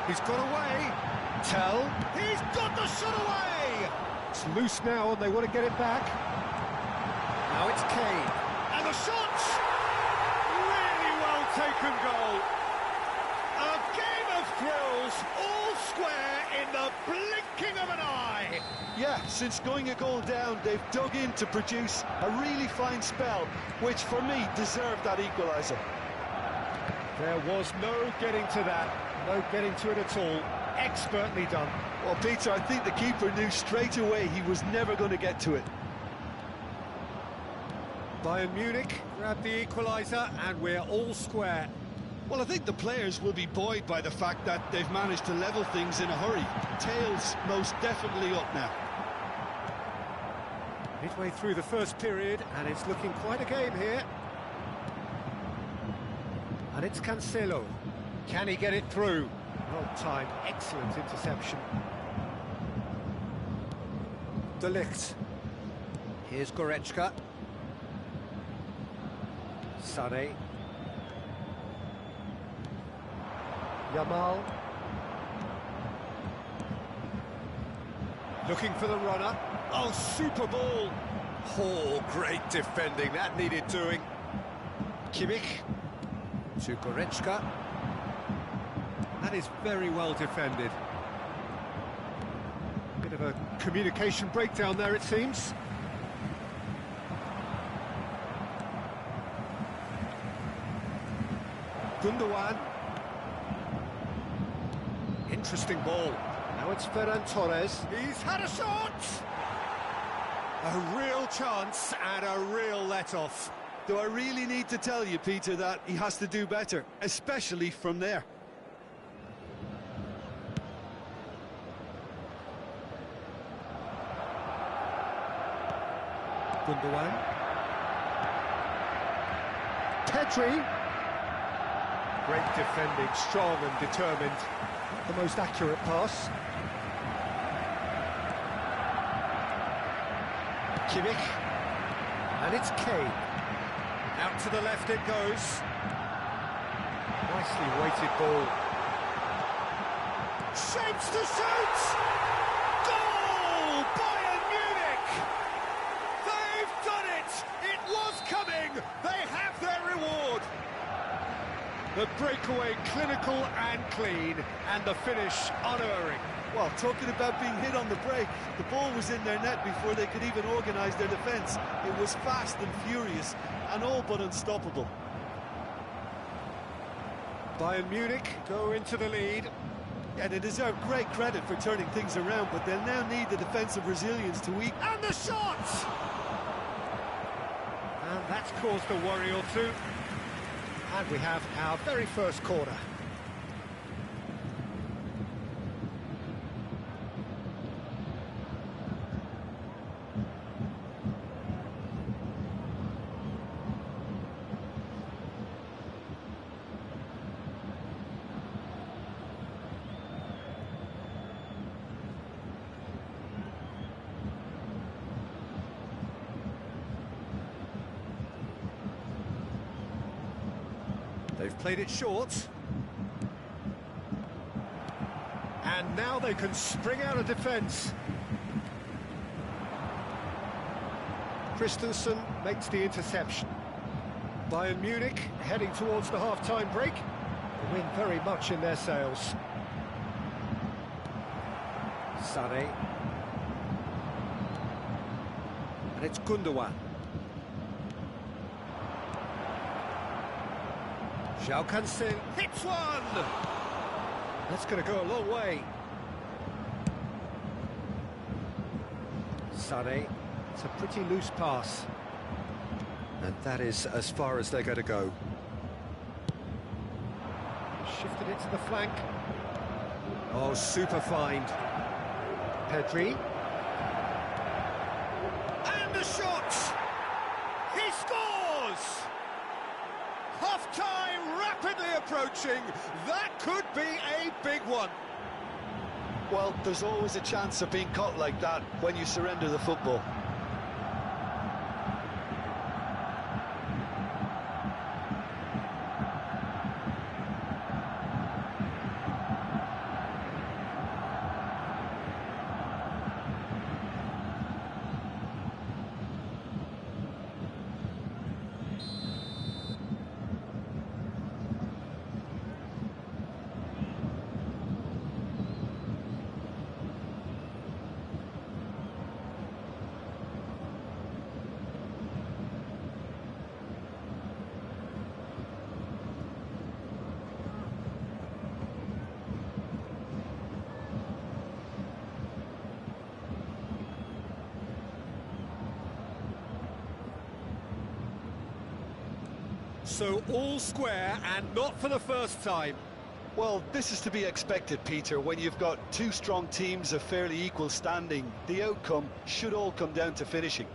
He's got away. Tell. He's got the shot away. It's loose now and they want to get it back. Now it's Kane. And the shot! Really well taken goal. A game of thrills, all square in the blinking of an eye. Yeah, since going a goal down, they've dug in to produce a really fine spell, which for me deserved that equaliser. There was no getting to that, no getting to it at all. Expertly done. Well, Peter, I think the keeper knew straight away he was never going to get to it. Bayern Munich grab the equaliser, and we're all square. Well, I think the players will be buoyed by the fact that they've managed to level things in a hurry. Tails most definitely up now. Midway through the first period, and it's looking quite a game here. And it's Cancelo. Can he get it through? Well timed, excellent interception. De Ligt. Here's Goretzka. Sané. Yamal. Looking for the runner. Oh, super ball. Oh, great defending. That needed doing. Kimmich. To Goretzka. That is very well defended. Bit of a communication breakdown there, it seems. Gundogan. Interesting ball. Now it's Ferran Torres. He's had a shot! A real chance and a real let-off. Do I really need to tell you, Peter, that he has to do better, especially from there? Gundogan. Pedri. Great defending, strong and determined. The most accurate pass. Kimmich. And it's Kane. Out to the left it goes. Nicely weighted ball. Shapes to shoot! Goal! Bayern Munich! They've done it! It was coming! They have their reward! The breakaway clinical and clean, and the finish unerring. Well, talking about being hit on the break, the ball was in their net before they could even organise their defence. It was fast and furious, and all but unstoppable. Bayern Munich go into the lead. Yeah, they deserve great credit for turning things around, but they'll now need the defensive resilience to eat. And the shot! And that's caused a worry or two. And we have our very first corner. They've played it short. And now they can spring out of defence. Christensen makes the interception. Bayern Munich heading towards the half-time break. The wind very much in their sails. Sané. And it's Gundogan. João Cancelo hits one! That's going to go a long way. Sané, it's a pretty loose pass. And that is as far as they're going to go. Shifted it to the flank. Oh, super find. Pedri. And the shot! He scores! Half-time rapidly approaching. That could be a big one. Well, there's always a chance of being caught like that when you surrender the football. So all square and not for the first time. Well, this is to be expected, Peter. When you've got two strong teams of fairly equal standing, the outcome should all come down to finishing.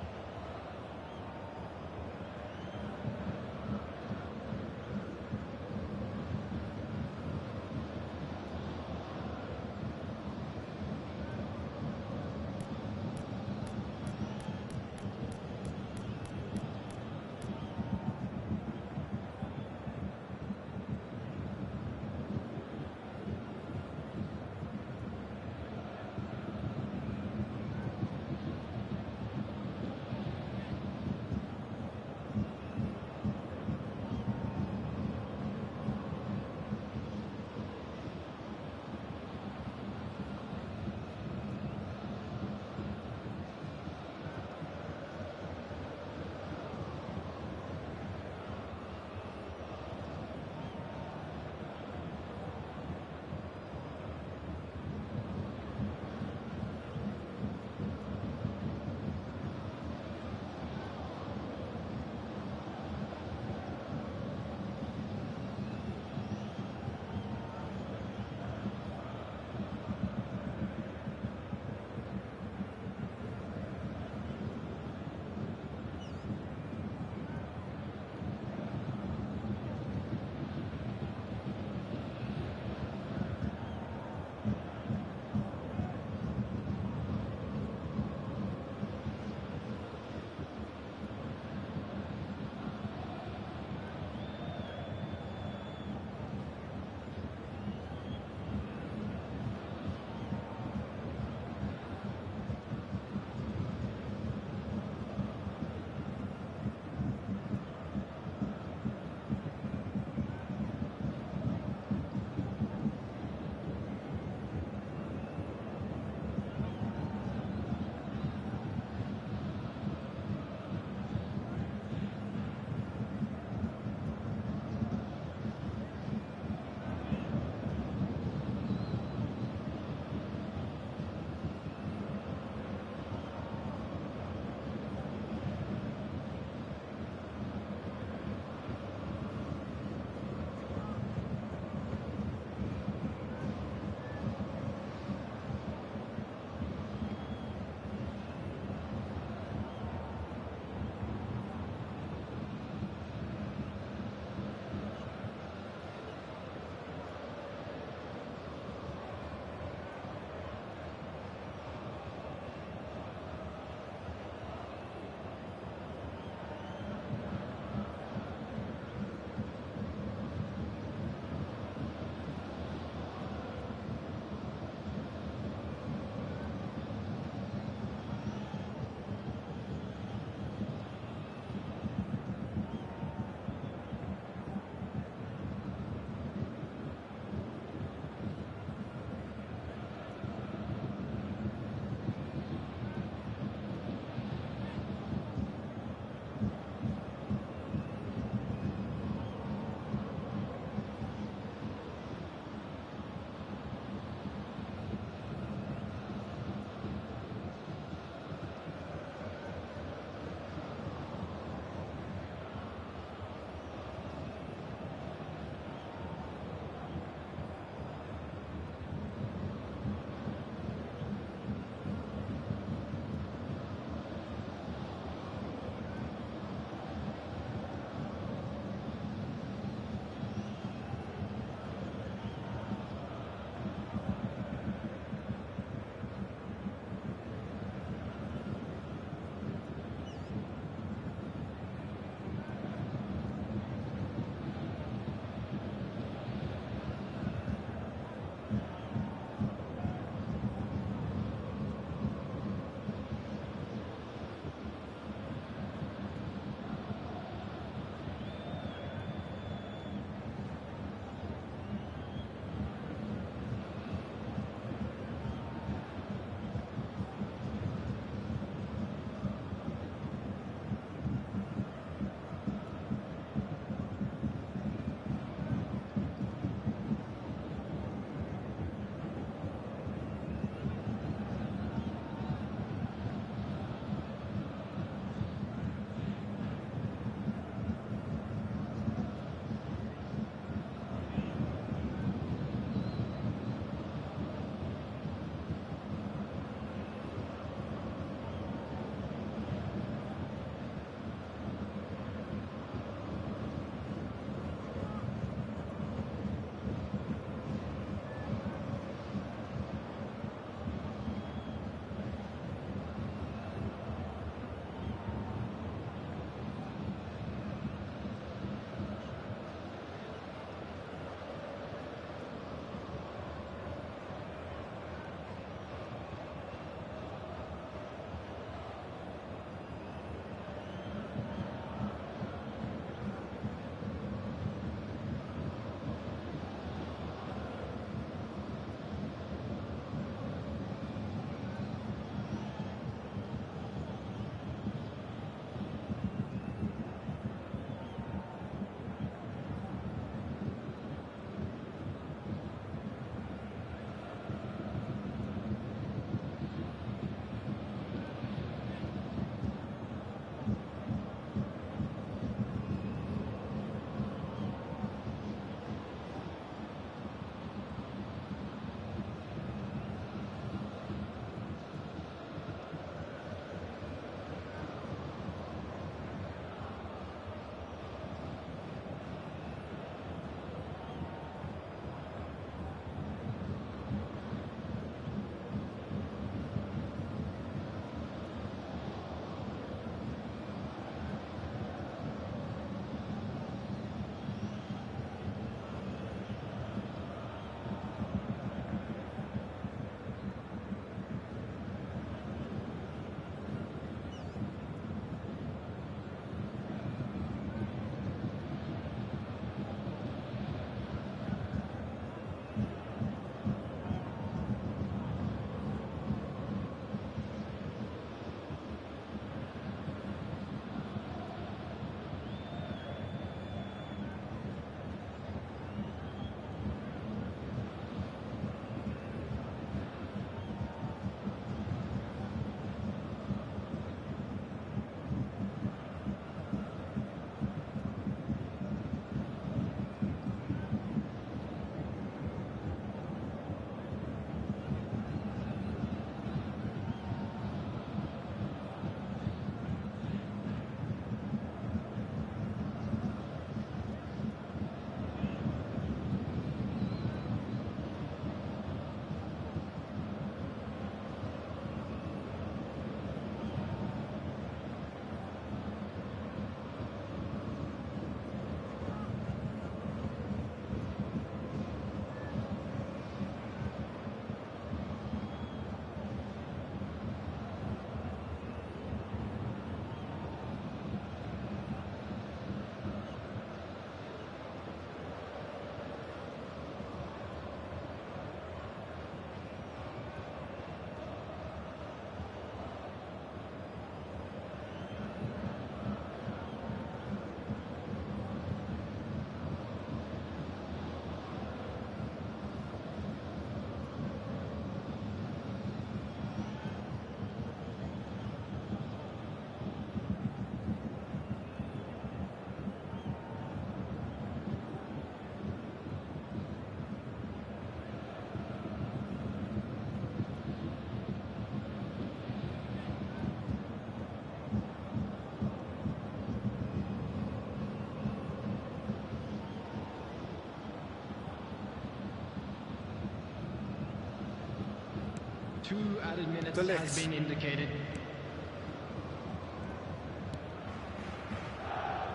2 added minutes De Ligt. has been indicated.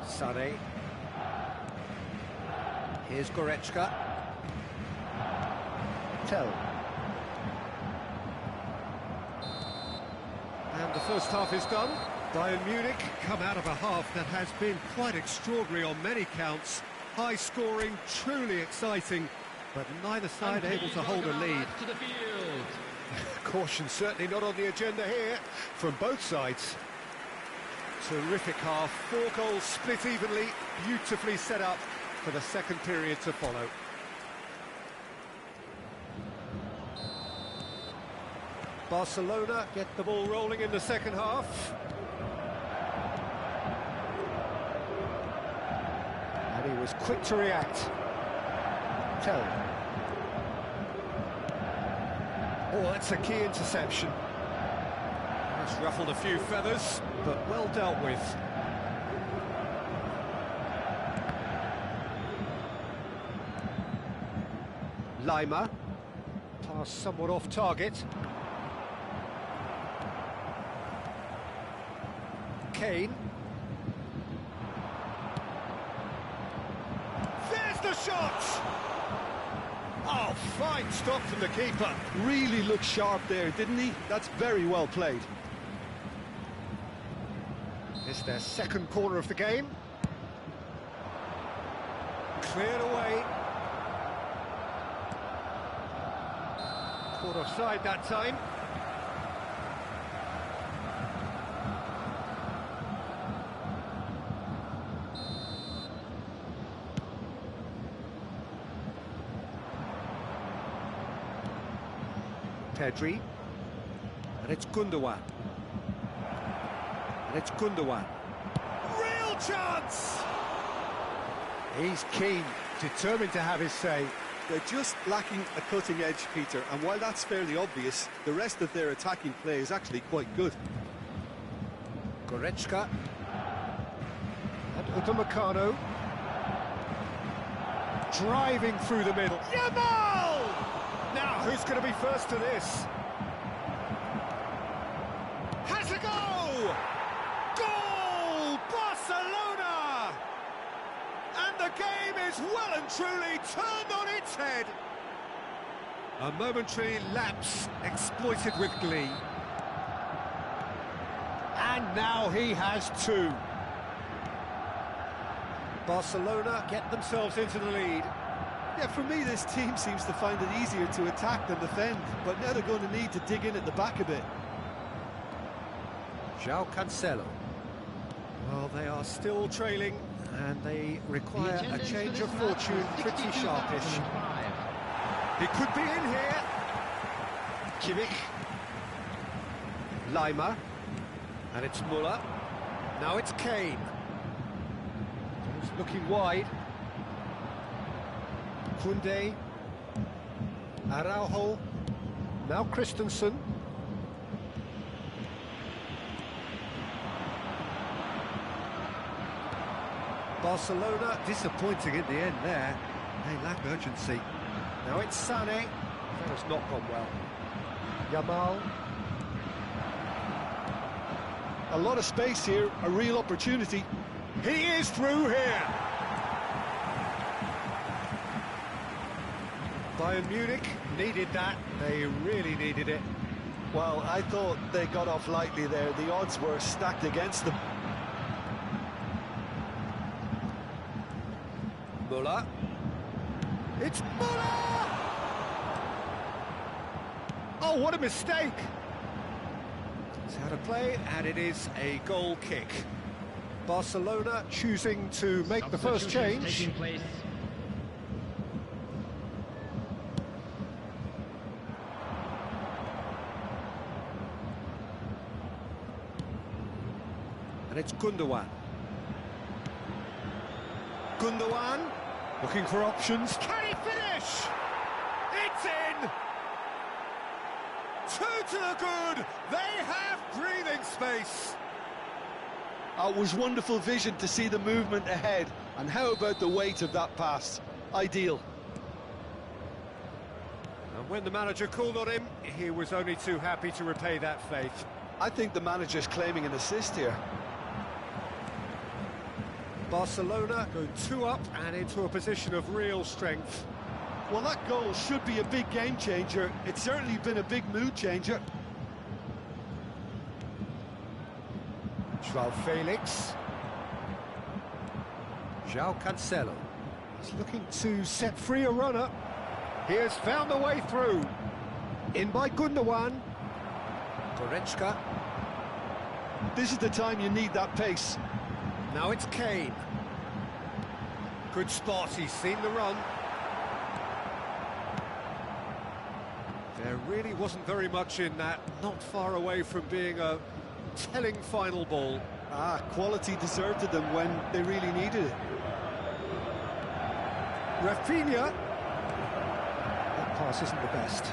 Sané. Here's Goretzka. Tell. And the first half is done. Bayern Munich come out of a half that has been quite extraordinary on many counts. High scoring, truly exciting, but neither side able to hold a lead. To the field. Caution certainly not on the agenda here from both sides. Terrific half, 4 goals split evenly, beautifully set up for the second period to follow. Barcelona get the ball rolling in the second half. And he was quick to react. Tell. Oh, that's a key interception. It's ruffled a few feathers, but well dealt with. Lima. Pass somewhat off target. Kane. There's the shot! Oh, fine stop from the keeper. Really looked sharp there, didn't he? That's very well played. It's their second corner of the game. Cleared away. Caught offside that time. Pedri. And it's Gundogan. And it's Gundogan. Real chance! He's keen, determined to have his say. They're just lacking a cutting edge, Peter, and while that's fairly obvious, the rest of their attacking play is actually quite good. Goretzka. And Upamecano. Driving through the middle. Yamal! Now, who's going to be first to this? Has a go! Goal! Barcelona! And the game is well and truly turned on its head. A momentary lapse exploited with glee. And now he has 2. Barcelona get themselves into the lead. Yeah, for me, this team seems to find it easier to attack than defend, but now they're going to need to dig in at the back a bit. João Cancelo. Well, they are still trailing, and they require a change of fortune pretty sharpish. He could be in here. Kimmich. Lima. And it's Muller. Now it's Kane. He's looking wide. Koundé. Araujo. Now Christensen. Barcelona disappointing in the end there. They lack urgency. Now it's Sané. That has not gone well. Yamal. A lot of space here, a real opportunity. He is through here. Bayern Munich needed that. They really needed it. Well, I thought they got off lightly there. The odds were stacked against them. Muller. It's Muller! Oh, what a mistake! It's how to play, and it is a goal kick. Barcelona choosing to make the first change. Taking place. And it's Gundogan. Gundogan, looking for options. Can he finish? It's in! 2 to the good. They have breathing space. It was wonderful vision to see the movement ahead. And how about the weight of that pass? Ideal. Now And when the manager called on him, he was only too happy to repay that faith. I think the manager's claiming an assist here. Barcelona go 2 up and into a position of real strength. Well, that goal should be a big game changer. It's certainly been a big mood changer. João Felix. João Cancelo. He's looking to set free a runner. He has found the way through. In by Gundogan. Goretzka. This is the time you need that pace. Now it's Kane. Good spot, he's seen the run. There really wasn't very much in that, not far away from being a telling final ball. Quality deserted them when they really needed it. Rafinha. That pass isn't the best.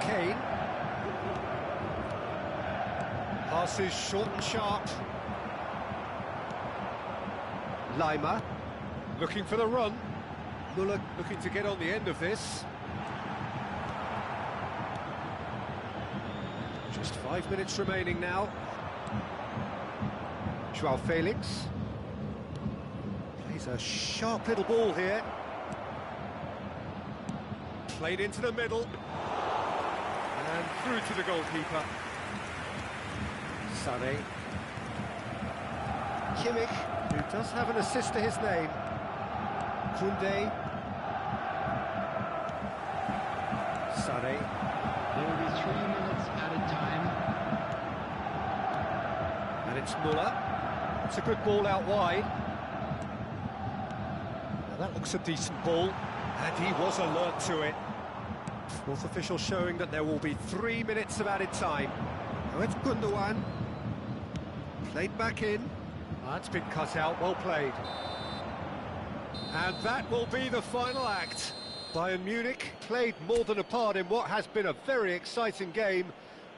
Kane. Passes short and sharp. Lima, looking for the run. Muller looking to get on the end of this. Just 5 minutes remaining now. João Felix. Plays a sharp little ball here. Played into the middle. And through to the goalkeeper. Sané. Kimmich, who does have an assist to his name. Koundé. Sané. There will be 3 minutes added time. And it's Muller. It's a good ball out wide. Now that looks a decent ball. And he was alert to it. Fourth official showing that there will be 3 minutes of added time. Now it's Gundogan. Played back in. That's been cut out, well played. And that will be the final act. Bayern Munich played more than a part in what has been a very exciting game.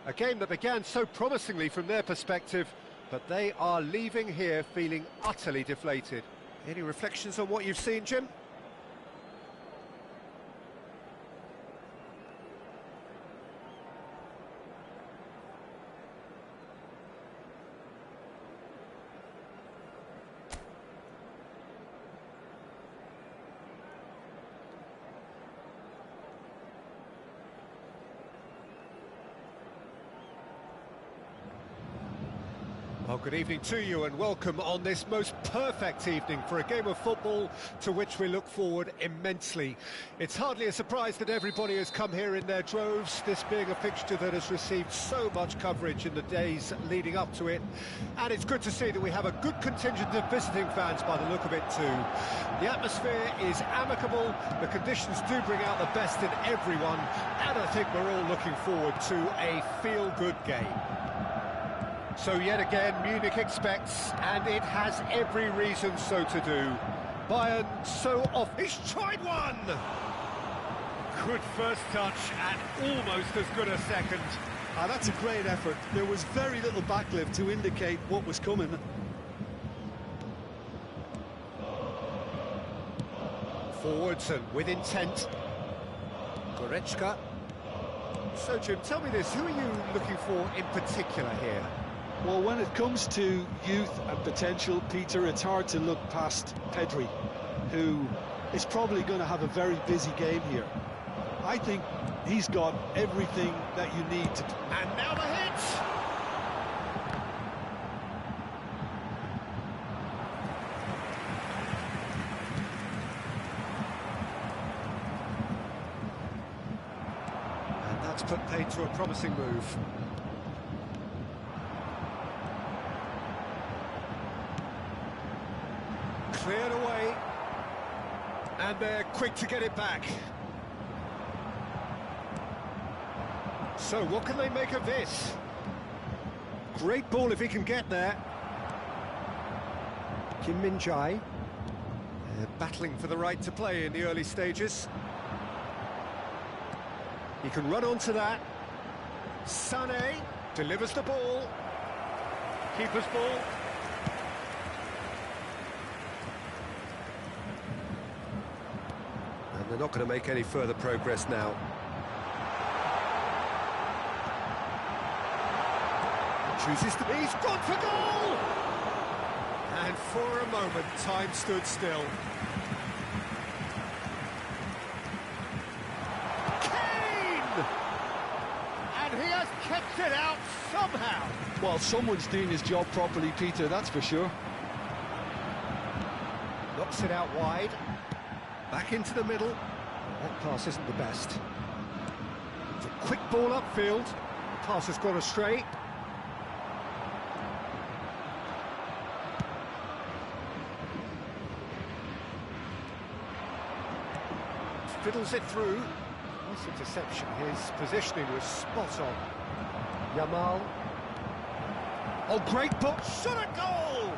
A game that began so promisingly from their perspective, but they are leaving here feeling utterly deflated. Any reflections on what you've seen, Jim? Well, good evening to you and welcome on this most perfect evening for a game of football to which we look forward immensely. It's hardly a surprise that everybody has come here in their droves, this being a fixture that has received so much coverage in the days leading up to it. And it's good to see that we have a good contingent of visiting fans by the look of it too. The atmosphere is amicable, the conditions do bring out the best in everyone, and I think we're all looking forward to a feel-good game. So yet again, Munich expects, and it has every reason so to do. Bayern so off. He's tried one! Good first touch, and almost as good a second. That's a great effort. There was very little backlift to indicate what was coming. Forwards and with intent. Goretzka. So, Jim, tell me this, who are you looking for in particular here? Well, when it comes to youth and potential, Peter, it's hard to look past Pedri, who is probably going to have a very busy game here. I think he's got everything that you need to... And now the hit! And that's put paid to a promising move. Cleared away, and they're quick to get it back. So what can they make of this? Great ball if he can get there. Kim Min-jae, battling for the right to play in the early stages. He can run onto that. Sané delivers the ball. Keeper's ball. And they're not going to make any further progress now. Chooses to... He's gone for goal! And for a moment, time stood still. Kane! And he has kept it out somehow. Well, someone's doing his job properly, Peter, that's for sure. Knocks it out wide. Back into the middle. That pass isn't the best. It's a quick ball upfield. Pass has gone astray. Fiddles it through. Nice interception. His positioning was spot on. Yamal. Oh, great ball. Shot at goal!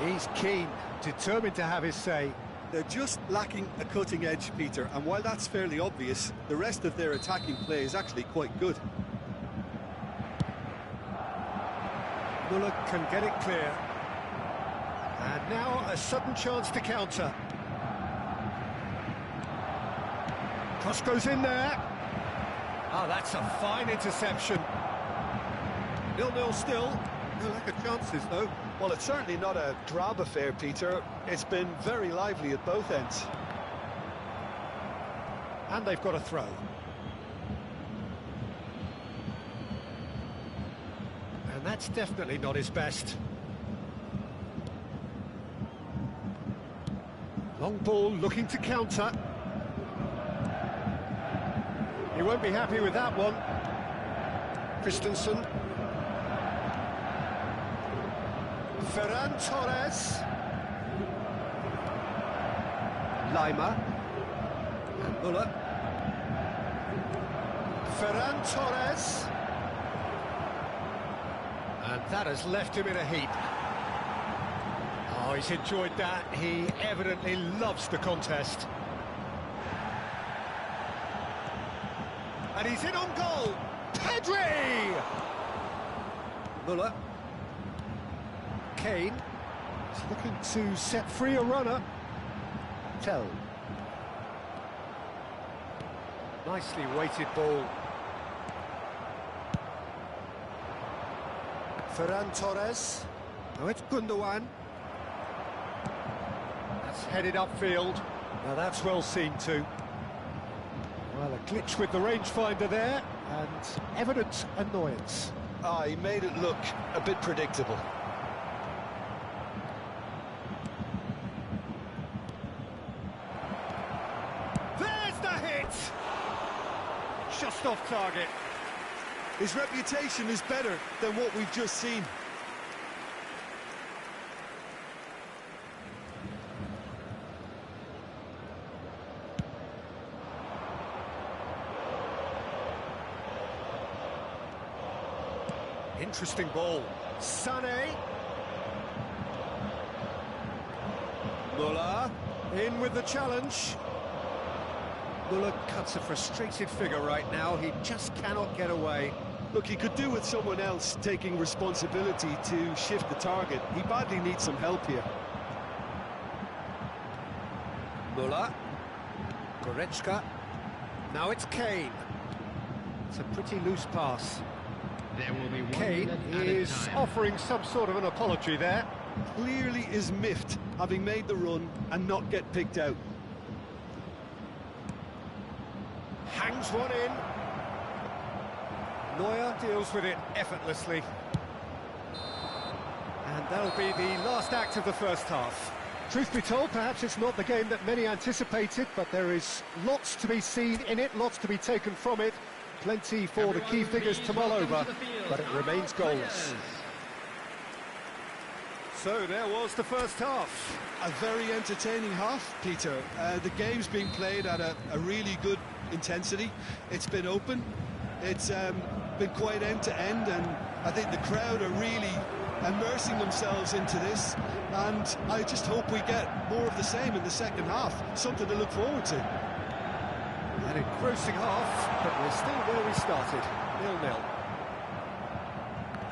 He's keen, determined to have his say. They're just lacking a cutting edge, Peter, and while that's fairly obvious, the rest of their attacking play is actually quite good. Muller can get it clear. And now a sudden chance to counter. Cross goes in there. Oh, that's a fine interception. 0-0 still. No lack of chances, though. Well, it's certainly not a drab affair, Peter. It's been very lively at both ends. And they've got a throw. And that's definitely not his best. Long ball looking to counter. He won't be happy with that one. Christensen. Ferran Torres. Lima. And Muller. Ferran Torres. And that has left him in a heap. Oh, he's enjoyed that. He evidently loves the contest. And he's in on goal. Pedri! Muller. Kane. He's looking to set free a runner. Tell. Nicely weighted ball. Ferran Torres. Now it's Gundogan. That's headed upfield. Now that's well seen too. Well, a glitch with the rangefinder there, and evident annoyance. Ah, he made it look a bit predictable. There's the hit! Just off target. His reputation is better than what we've just seen. Interesting ball. Sané. Muller in with the challenge. Muller cuts a frustrated figure right now. He just cannot get away. Look, he could do with someone else taking responsibility to shift the target. He badly needs some help here. Muller. Goretzka. Now it's Kane. It's a pretty loose pass. There will be one Kane minute is at a time. offering some sort of an apology there. Clearly is miffed, having made the run and not get picked out. Hangs one in. Neuer deals with it effortlessly. And that'll be the last act of the first half. Truth be told, perhaps it's not the game that many anticipated, but there is lots to be seen in it, lots to be taken from it. Plenty for the key figures to mull over, but it remains goals. So there was the first half. A very entertaining half, Peter. The game's been played at a really good intensity. It's been open. It's been quite end-to-end, and I think the crowd are really immersing themselves into this, and I just hope we get more of the same in the second half. Something to look forward to. An engrossing half, but we're still where we started, 0-0.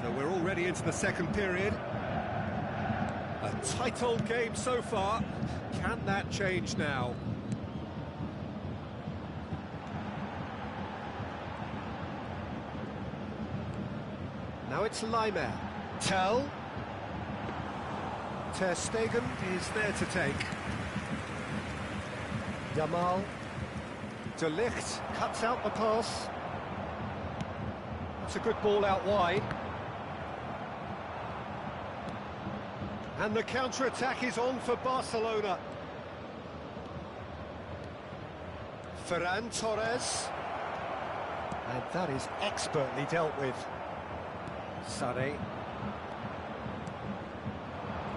So we're already into the second period. A tight old game so far. Can that change now? it's Laimer. Tell. Ter Stegen is there to take. Jamal. De Ligt cuts out the pass. That's a good ball out wide. And the counter-attack is on for Barcelona. Ferran Torres. And that is expertly dealt with. Sade.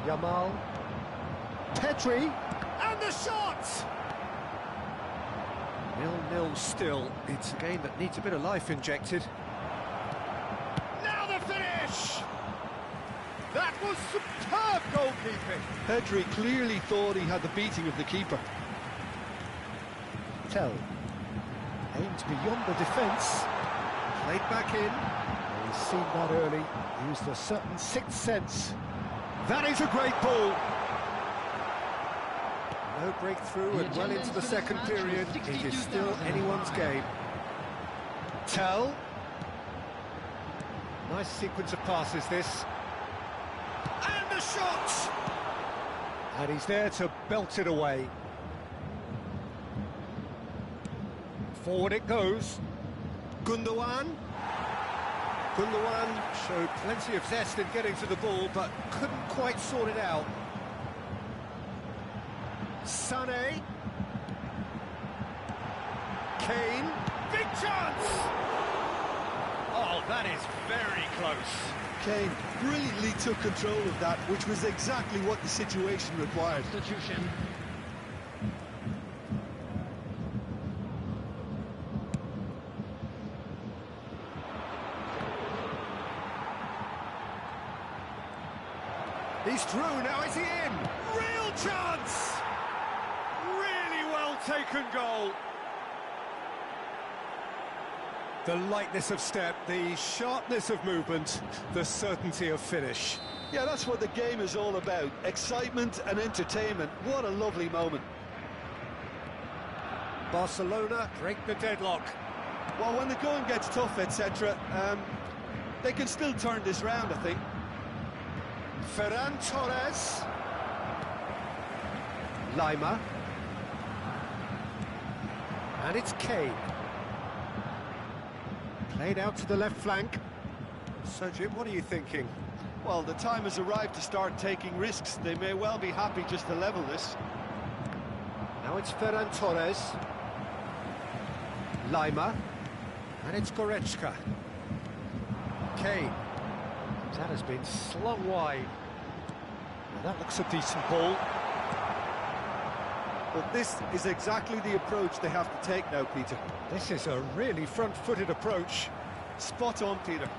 Yamal. Pedri. And the shot! 0-0 still. It's a game that needs a bit of life injected. Now the finish! That was superb goalkeeping. Pedri clearly thought he had the beating of the keeper. Tell. Aimed beyond the defence. Played back in. He's seen that early. Used a certain sixth sense. That is a great ball. No breakthrough and well into the second period. It is still anyone's game. Tell. Nice sequence of passes this. And the shot! And he's there to belt it away. Forward it goes. Gundogan. Gundogan showed plenty of zest in getting to the ball, but couldn't quite sort it out. Sané. Kane. Big chance! Oh, that is very close. Kane brilliantly took control of that, which was exactly what the situation required. Substitution. He's through, now is he in? Real chance! Really well taken goal. The lightness of step, the sharpness of movement, the certainty of finish. Yeah, that's what the game is all about. Excitement and entertainment. What a lovely moment. Barcelona break the deadlock. Well, when the going gets tough, etc., they can still turn this round, I think. Ferran Torres. Laimer. And it's Kane. Played out to the left flank. So, Jim, what are you thinking? Well, the time has arrived to start taking risks. They may well be happy just to level this. Now it's Ferran Torres. Laimer. And it's Goretzka. Kane. That has been slung wide. Now that looks a decent ball. But this is exactly the approach they have to take now, Peter. This is a really front-footed approach. Spot on, Peter.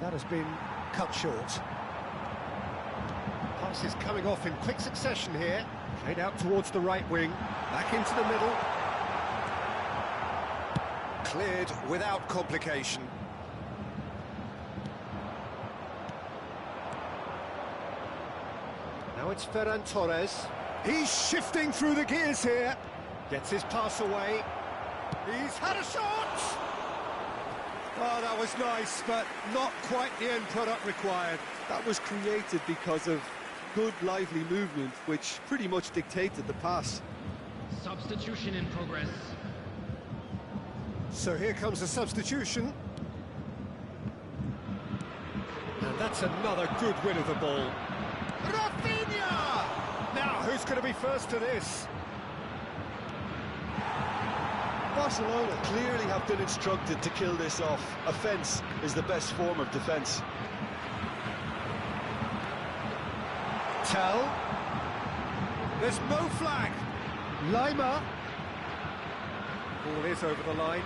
That has been cut short. Passes coming off in quick succession here. Played out towards the right wing, back into the middle. Cleared without complication. Now it's Ferran Torres. He's shifting through the gears here. Gets his pass away. He's had a shot! Oh, that was nice, but not quite the end product required. That was created because of good, lively movement, which pretty much dictated the pass. Substitution in progress. So here comes a substitution. And that's another good win of the ball. Rafinha! Now, who's going to be first to this? Barcelona clearly have been instructed to kill this off. Offence is the best form of defence. Tell. There's no flag. Lima. Ball is over the line.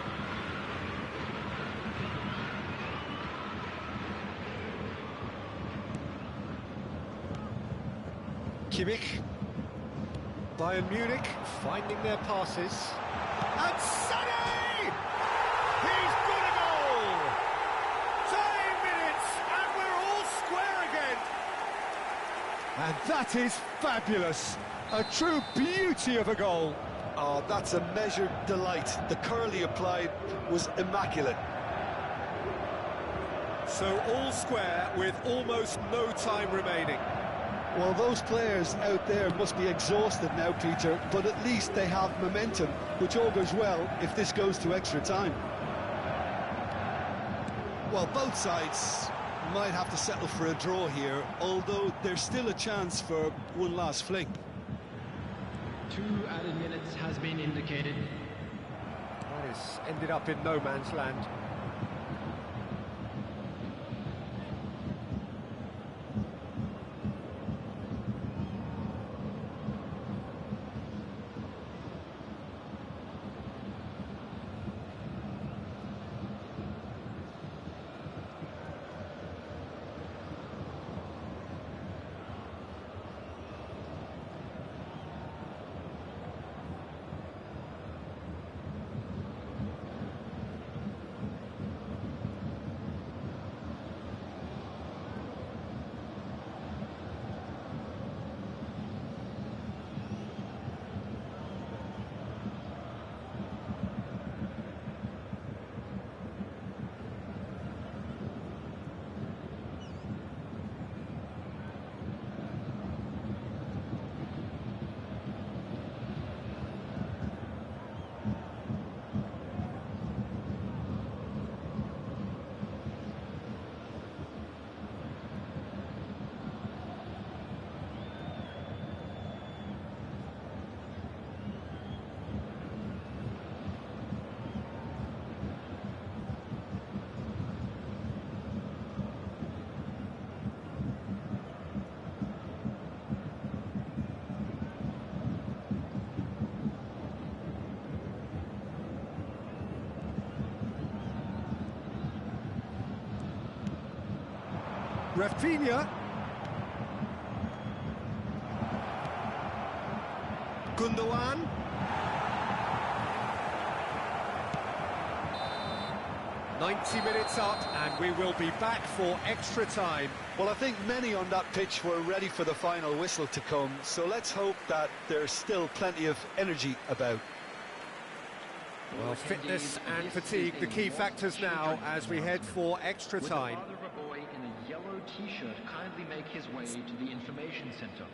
Kimmich. Bayern Munich finding their passes. And Sané! He's got a goal! 10 minutes and we're all square again. And that is fabulous. A true beauty of a goal. Oh, that's a measured delight. The curl he applied was immaculate. So all square with almost no time remaining. Well, those players out there must be exhausted now, Peter, but at least they have momentum, which augurs well if this goes to extra time. Well, both sides might have to settle for a draw here, although there's still a chance for one last fling. 2 added minutes has been indicated. That has ended up in no man's land. Rafinha. Gundogan. "90 minutes up and we will be back for extra time." Well, I think many on that pitch were ready for the final whistle to come, so let's hope that there's still plenty of energy about. Well, fitness and fatigue, the key factors now as we head for extra time. Would the father of a boy in a yellow t-shirt kindly make his way to the information center?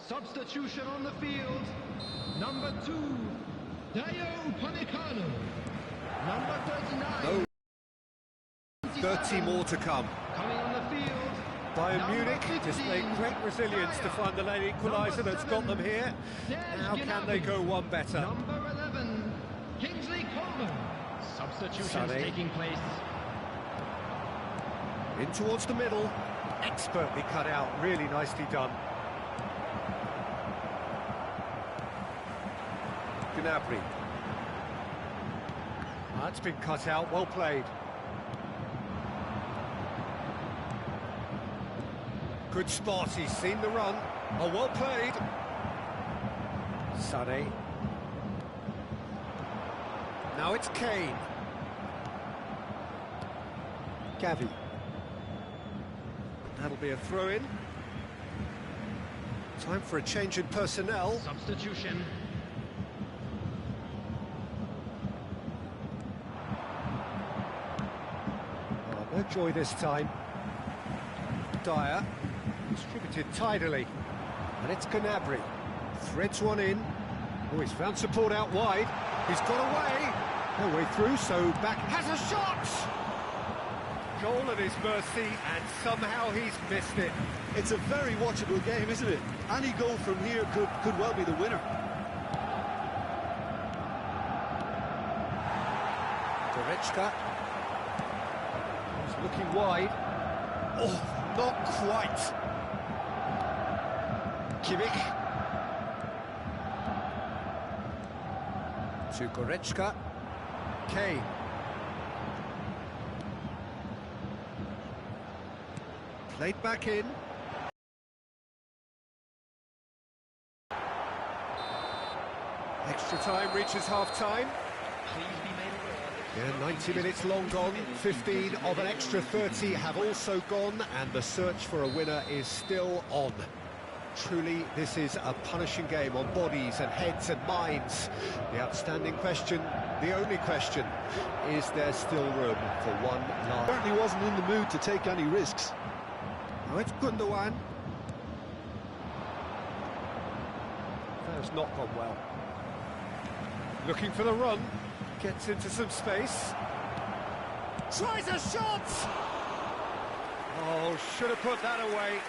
Substitution on the field. Number 2, Dayo Panicano. Number 39. No. 30 more to come. Coming on the field. Bayern Munich displayed great resilience to find the late equaliser that's got them here. How can they go one better? Number 11, Kingsley Coleman. Substitutions taking place. In towards the middle. Expertly cut out, really nicely done. Gnabry. That's been cut out, well played. Good spot, he's seen the run. Oh, well played. Sané. Now it's Kane. Gavi. That'll be a throw-in. Time for a change in personnel. Substitution. Oh, no joy this time. Dyer. Distributed tidily. And it's Gnabry. Threads one in. Oh, he's found support out wide. He's got away. No way through, so back. Has a shot! Goal at his mercy, and somehow he's missed it. It's a very watchable game, isn't it? Any goal from here could well be the winner. Goretzka. He's looking wide. Oh, not quite. Kimmich. To Goretzka. Kane. Played back in. Extra time reaches half-time. Yeah, 90 minutes long gone, 15 of an extra 30 have also gone, and the search for a winner is still on. Truly, this is a punishing game on bodies and heads and minds. The outstanding question, the only question, is there still room for one last? Certainly wasn't in the mood to take any risks. Now it's Gundogan. That has not gone well. Looking for the run. Gets into some space. Tries a shot! Oh, should have put that away.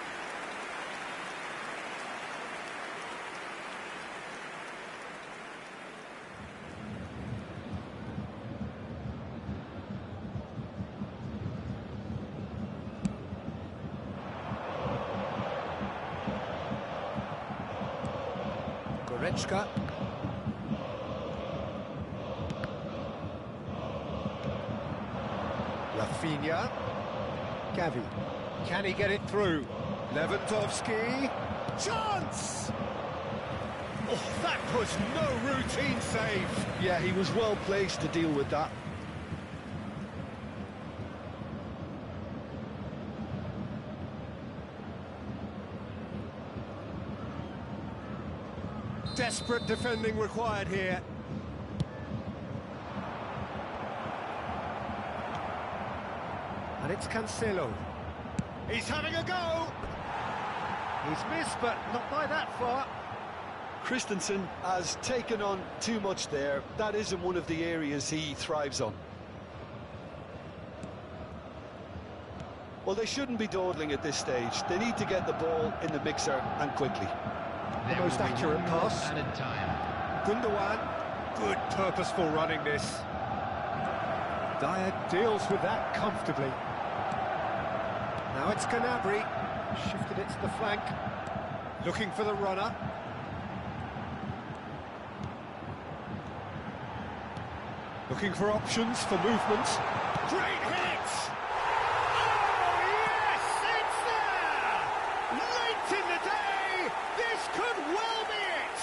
Goretzka. Rafinha. Gavi. Can he get it through? Lewandowski. Chance! Oh, that was no routine save. Yeah, he was well placed to deal with that. Desperate defending required here. And it's Cancelo. He's having a go! He's missed, but not by that far. Christensen has taken on too much there. That isn't one of the areas he thrives on. Well, they shouldn't be dawdling at this stage. They need to get the ball in the mixer, and quickly. The most accurate pass. Gundogan. Good purposeful running this. Dyer deals with that comfortably. Now it's Gnabry. Shifted it to the flank. Looking for the runner. Looking for options for movement. Great hit! Oh, yes! It's there! Late in the day! This could well be it!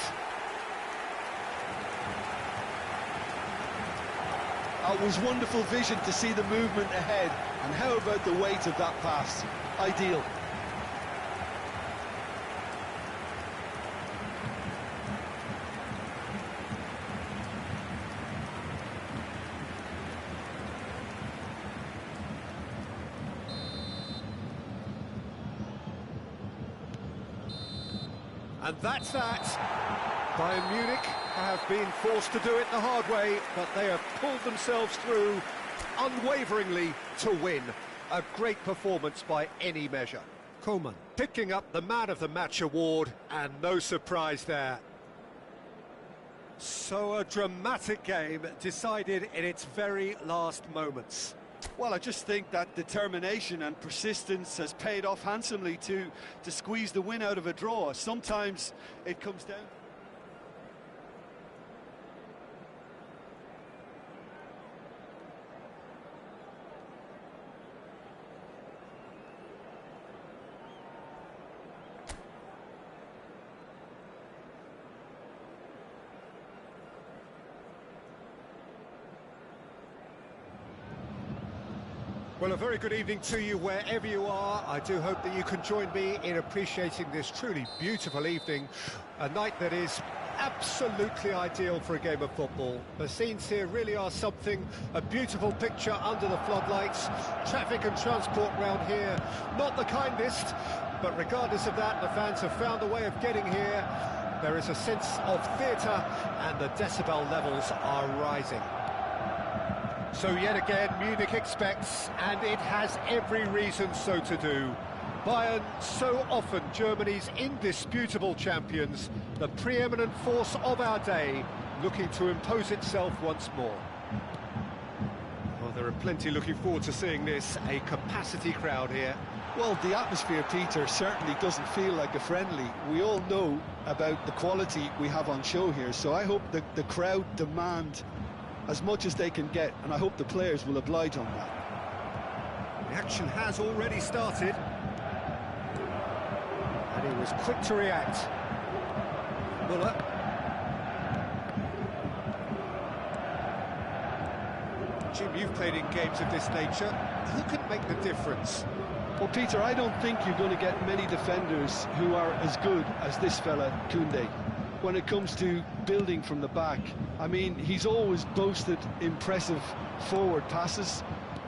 It was wonderful vision to see the movement ahead. And how about the weight of that pass? Ideal. And that's that. Bayern Munich have been forced to do it the hard way, but they have pulled themselves through unwaveringly to win. A great performance by any measure. Coman picking up the Man of the Match award, and no surprise there. So a dramatic game decided in its very last moments. Well, I just think that determination and persistence has paid off handsomely to squeeze the win out of a draw. Sometimes it comes down. Well, a very good evening to you wherever you are. I do hope that you can join me in appreciating this truly beautiful evening, a night that is absolutely ideal for a game of football. The scenes here really are something, a beautiful picture under the floodlights. Traffic and transport round here, not the kindest, but regardless of that, the fans have found a way of getting here. There is a sense of theatre, and the decibel levels are rising. So yet again, Munich expects, and it has every reason so to do. Bayern, so often Germany's indisputable champions, the preeminent force of our day, looking to impose itself once more. Well, there are plenty looking forward to seeing this, a capacity crowd here. Well, the atmosphere, Peter, certainly doesn't feel like a friendly. We all know about the quality we have on show here, so I hope that the crowd demand as much as they can get, and I hope the players will oblige on that. The action has already started, and he was quick to react. Muller. Jim, you've played in games of this nature. Who can make the difference? Well, Peter, I don't think you're going to get many defenders who are as good as this fella, Koundé. When it comes to building from the back, I mean, he's always boasted impressive forward passes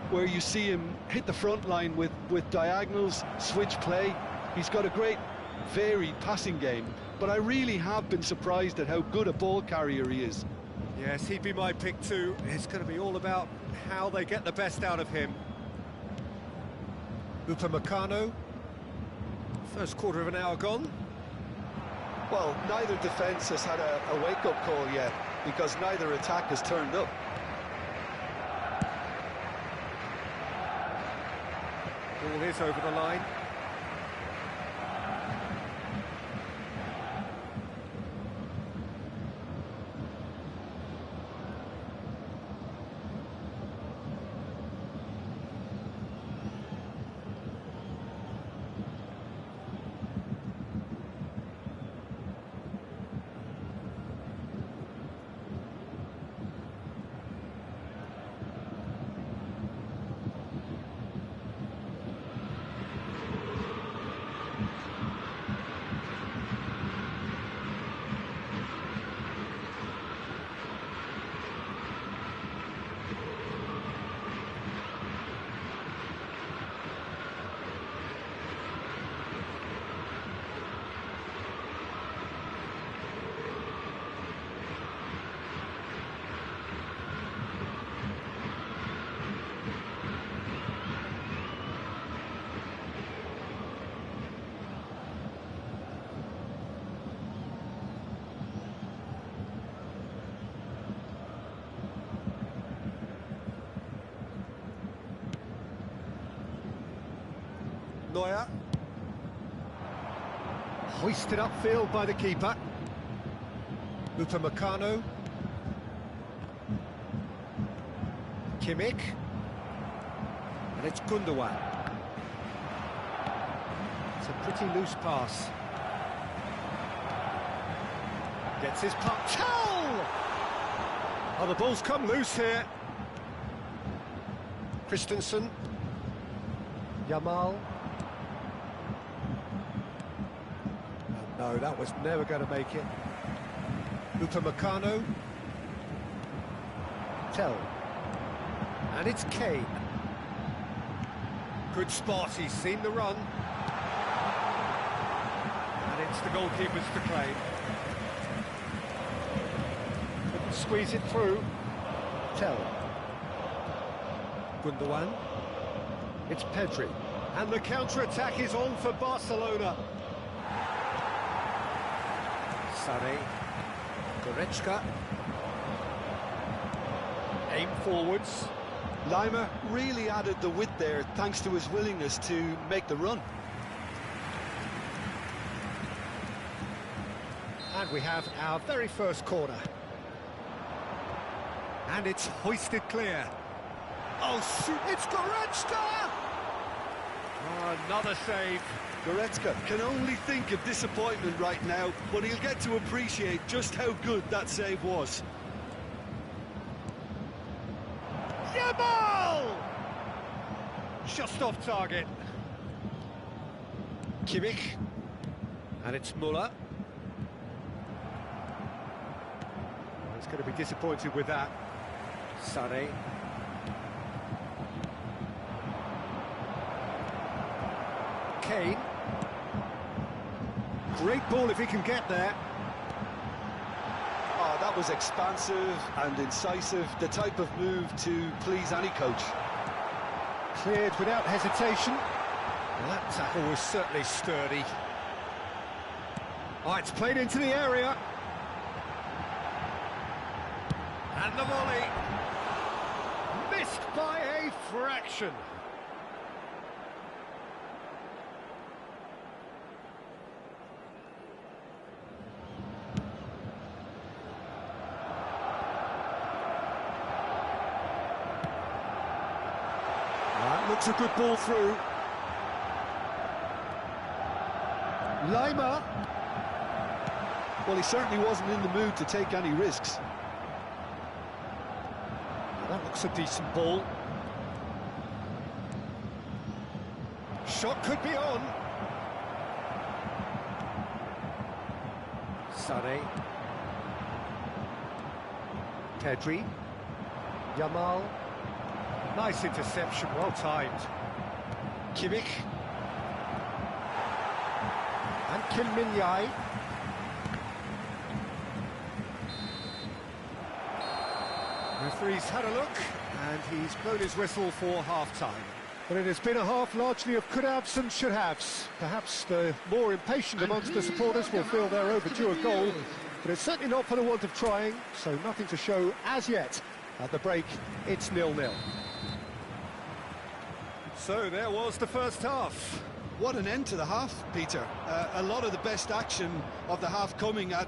where you see him hit the front line with diagonals, switch play. He's got a great varied passing game, but I really have been surprised at how good a ball carrier he is. Yes, he'd be my pick too. It's going to be all about how they get the best out of him. Upamecano, first quarter of an hour gone. Well, neither defence has had a wake-up call yet, because neither attack has turned up. Ball is over the line. Neuer. Hoisted upfield by the keeper. Upamecano. Kimmich. And it's Gundogan. It's a pretty loose pass. Gets his puck. Oh, the ball's come loose here. Christensen. Yamal. No, that was never going to make it. Upamecano. Tell. And it's Kane. Good spot, he's seen the run. And It's the goalkeepers to claim. Couldn't squeeze it through. Tell. Gundogan. It's Pedri. And the counter-attack is on for Barcelona. Sane. Goretzka. Aim forwards. Lima really added the width there thanks to his willingness to make the run. And we have our very first corner. And it's hoisted clear. Oh, it's Goretzka! Oh, another save. Goretzka can only think of disappointment right now, but he'll get to appreciate just how good that save was. Yamal! Just off target. Kimmich. And it's Muller. He's going to be disappointed with that. Sane. Kane. Great ball if he can get there. Oh, that was expansive and incisive, the type of move to please any coach. Cleared without hesitation. Well, that tackle was certainly sturdy. Oh, it's played into the area. And the volley. Missed by a fraction. That looks a good ball through. Lima. Well, he certainly wasn't in the mood to take any risks. That looks a decent ball. Shot could be on. Sane. Pedri. Yamal. Nice interception, well timed. Kimmich. And Kim Min-jae. Referee's had a look, and he's blown his whistle for half-time. But it has been a half largely of could-haves and should-haves. Perhaps the more impatient amongst the supporters will feel they're overdue a goal, but it's certainly not for the want of trying, so nothing to show as yet. At the break, it's 0-0. So there was the first half. What an end to the half, Peter. A lot of the best action of the half coming at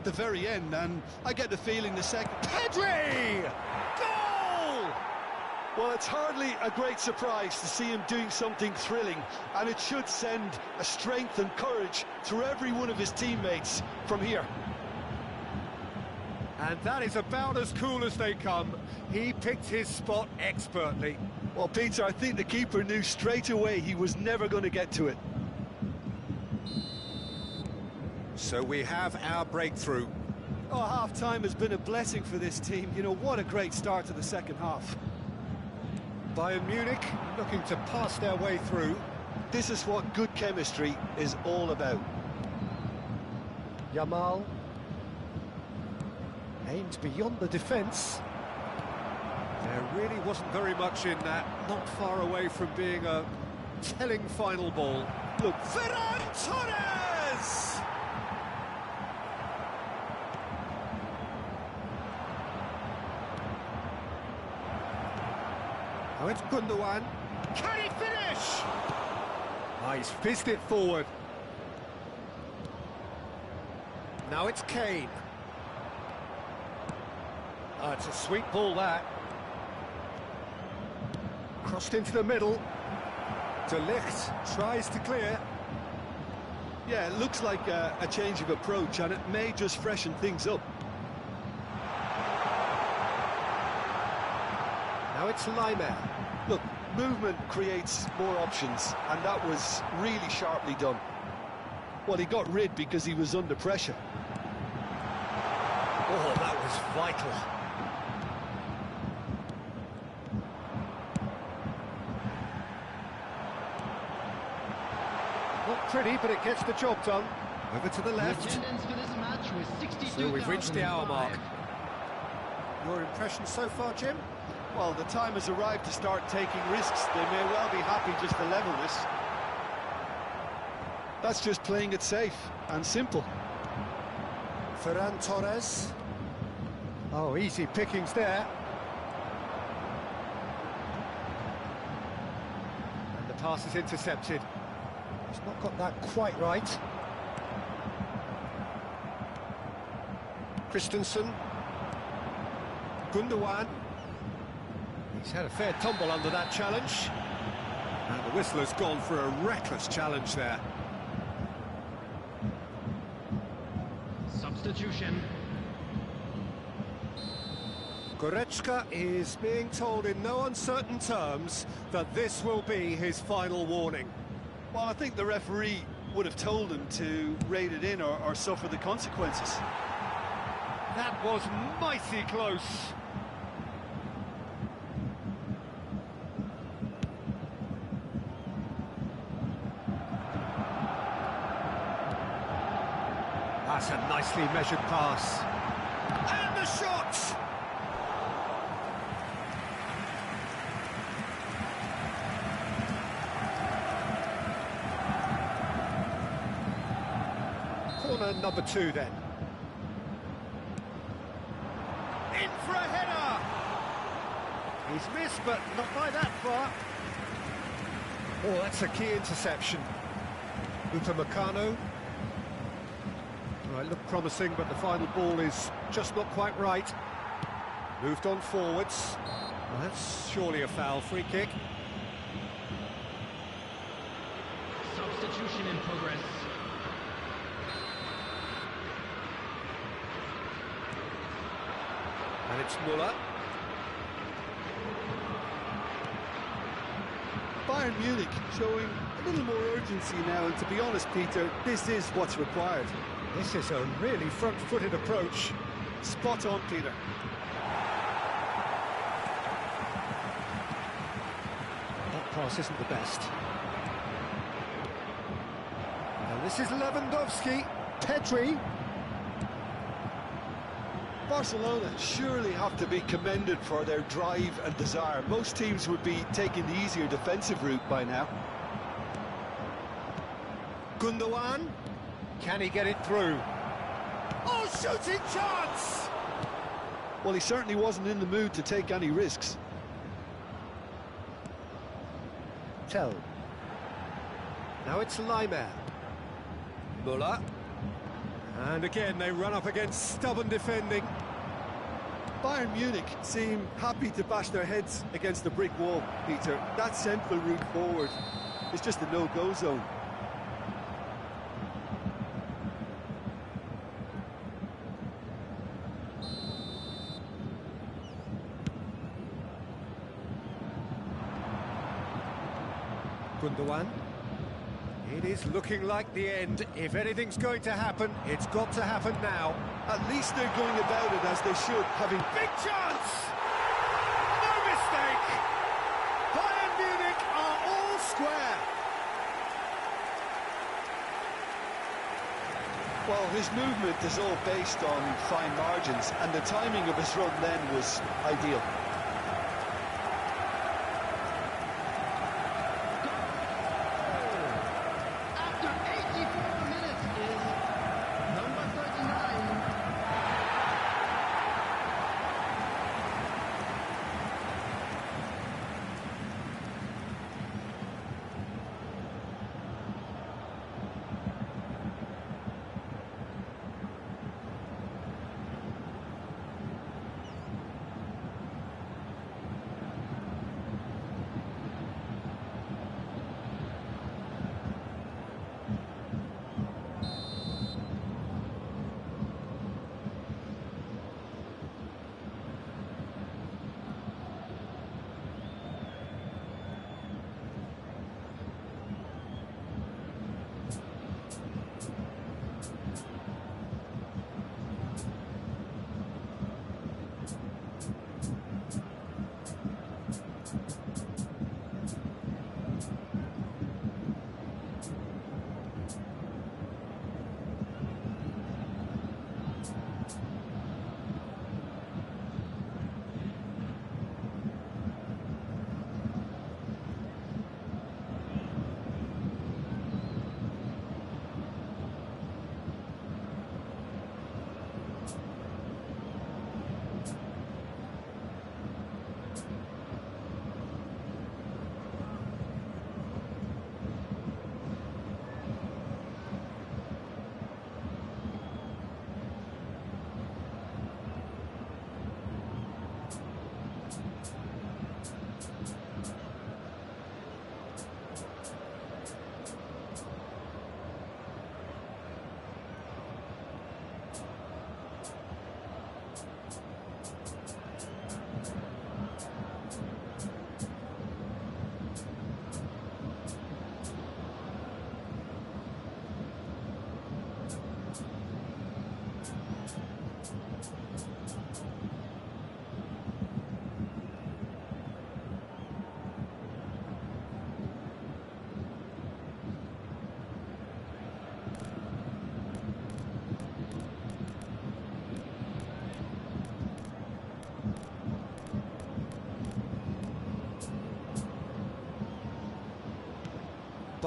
the very end, and I get the feeling the second... Pedri! Goal! Well, it's hardly a great surprise to see him doing something thrilling, and it should send a strength and courage through every one of his teammates from here. And that is about as cool as they come. He picked his spot expertly. Well, Peter, I think the keeper knew straight away he was never going to get to it. So we have our breakthrough. Oh, half-time has been a blessing for this team. You know, what a great start to the second half. Bayern Munich looking to pass their way through. This is what good chemistry is all about. Yamal. Aimed beyond the defence. There really wasn't very much in that. Not far away from being a telling final ball. Look, Ferran Torres! Now it's Gundogan. Can he finish? He's fizzed it forward. Now it's Kane. Oh, it's a sweet ball, that. Crossed into the middle. De Ligt tries to clear. Yeah, it looks like a change of approach, and it may just freshen things up. Now it's Lima. Look, movement creates more options, and that was really sharply done. Well, he got rid because he was under pressure. Oh, that was vital. Not pretty, but it gets the job done. Over to the left. Attendance for this match was 62,005. So we've reached the hour mark. Your impression so far, Jim? Well, the time has arrived to start taking risks. They may well be happy just to level this. That's just playing it safe and simple. Ferran Torres. Oh, easy pickings there. And the pass is intercepted. He's not got that quite right. Christensen. Gundogan. He's had a fair tumble under that challenge. And the whistler's gone for a reckless challenge there. Substitution. Goretzka is being told in no uncertain terms that this will be his final warning. Well, I think the referee would have told him to rate it in or suffer the consequences. That was mighty close. That's a nicely measured pass. And the shot! Corner number 2 then. In for a header! He's missed, but not by that far. Oh, that's a key interception. Upamecano. Right, looked promising, but the final ball is just not quite right. Moved on forwards. Well, that's surely a foul. Free kick. Substitution in progress. And it's Muller. Bayern Munich showing a little more urgency now, and to be honest, Peter, this is what's required. This is a really front-footed approach. Spot on, Peter. That pass isn't the best. And this is Lewandowski. Pedri. Barcelona surely have to be commended for their drive and desire. Most teams would be taking the easier defensive route by now. Gundogan. Can he get it through? Oh, shooting chance! Well, he certainly wasn't in the mood to take any risks. Tell. Now it's Leimer. Muller. And again, they run up against stubborn defending. Bayern Munich seem happy to bash their heads against the brick wall, Peter. That central route forward is just a no-go zone. Gundogan. It is looking like the end. If anything's going to happen, it's got to happen now. At least they're going about it as they should, having... Big chance! No mistake! Bayern Munich are all square. Well, his movement is all based on fine margins, and the timing of his run then was ideal.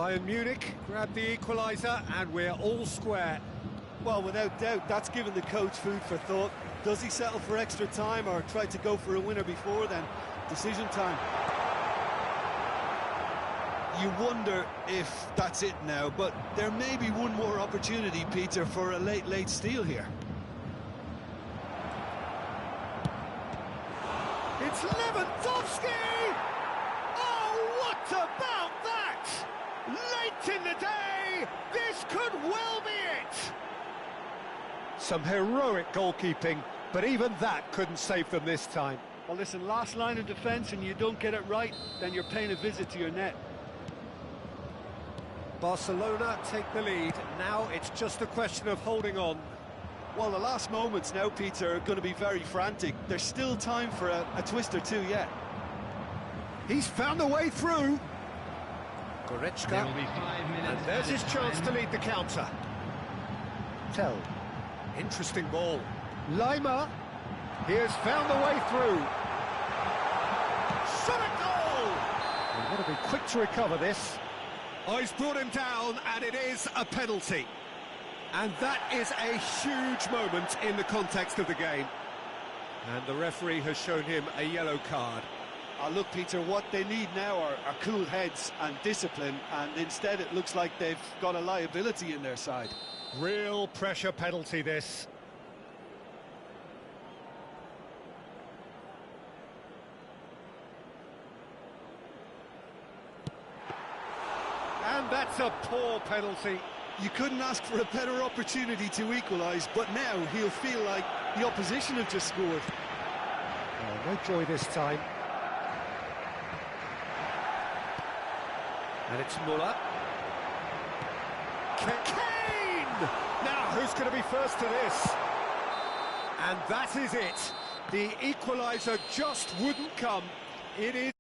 Bayern Munich grab the equaliser, and we're all square. Well, without doubt, that's given the coach food for thought. Does he settle for extra time or try to go for a winner before then? Decision time. You wonder if that's it now, but there may be one more opportunity, Peter, for a late steal here. It's Lewandowski! Oh, what about that? Late in the day, this could well be it! Some heroic goalkeeping, but even that couldn't save them this time. Well, listen, last line of defence and you don't get it right, then you're paying a visit to your net. Barcelona take the lead. Now it's just a question of holding on. Well, the last moments now, Peter, are going to be very frantic. There's still time for a twist or two yet. He's found a way through. Goretzka. There will be 5 minutes. And there's his chance to lead the counter. Tell. Interesting ball. Lima. He has found a way through. Shot a goal! We've got to be quick to recover this. Oh, he's brought him down, and it is a penalty. And that is a huge moment in the context of the game. And the referee has shown him a yellow card. Look, Peter, what they need now are cool heads and discipline, and instead it looks like they've got a liability in their side. Real pressure penalty, this. And that's a poor penalty. You couldn't ask for a better opportunity to equalise, but now he'll feel like the opposition have just scored. Oh, no joy this time. And it's Muller. Kane! Now, who's going to be first to this? And that is it. The equaliser just wouldn't come. It is...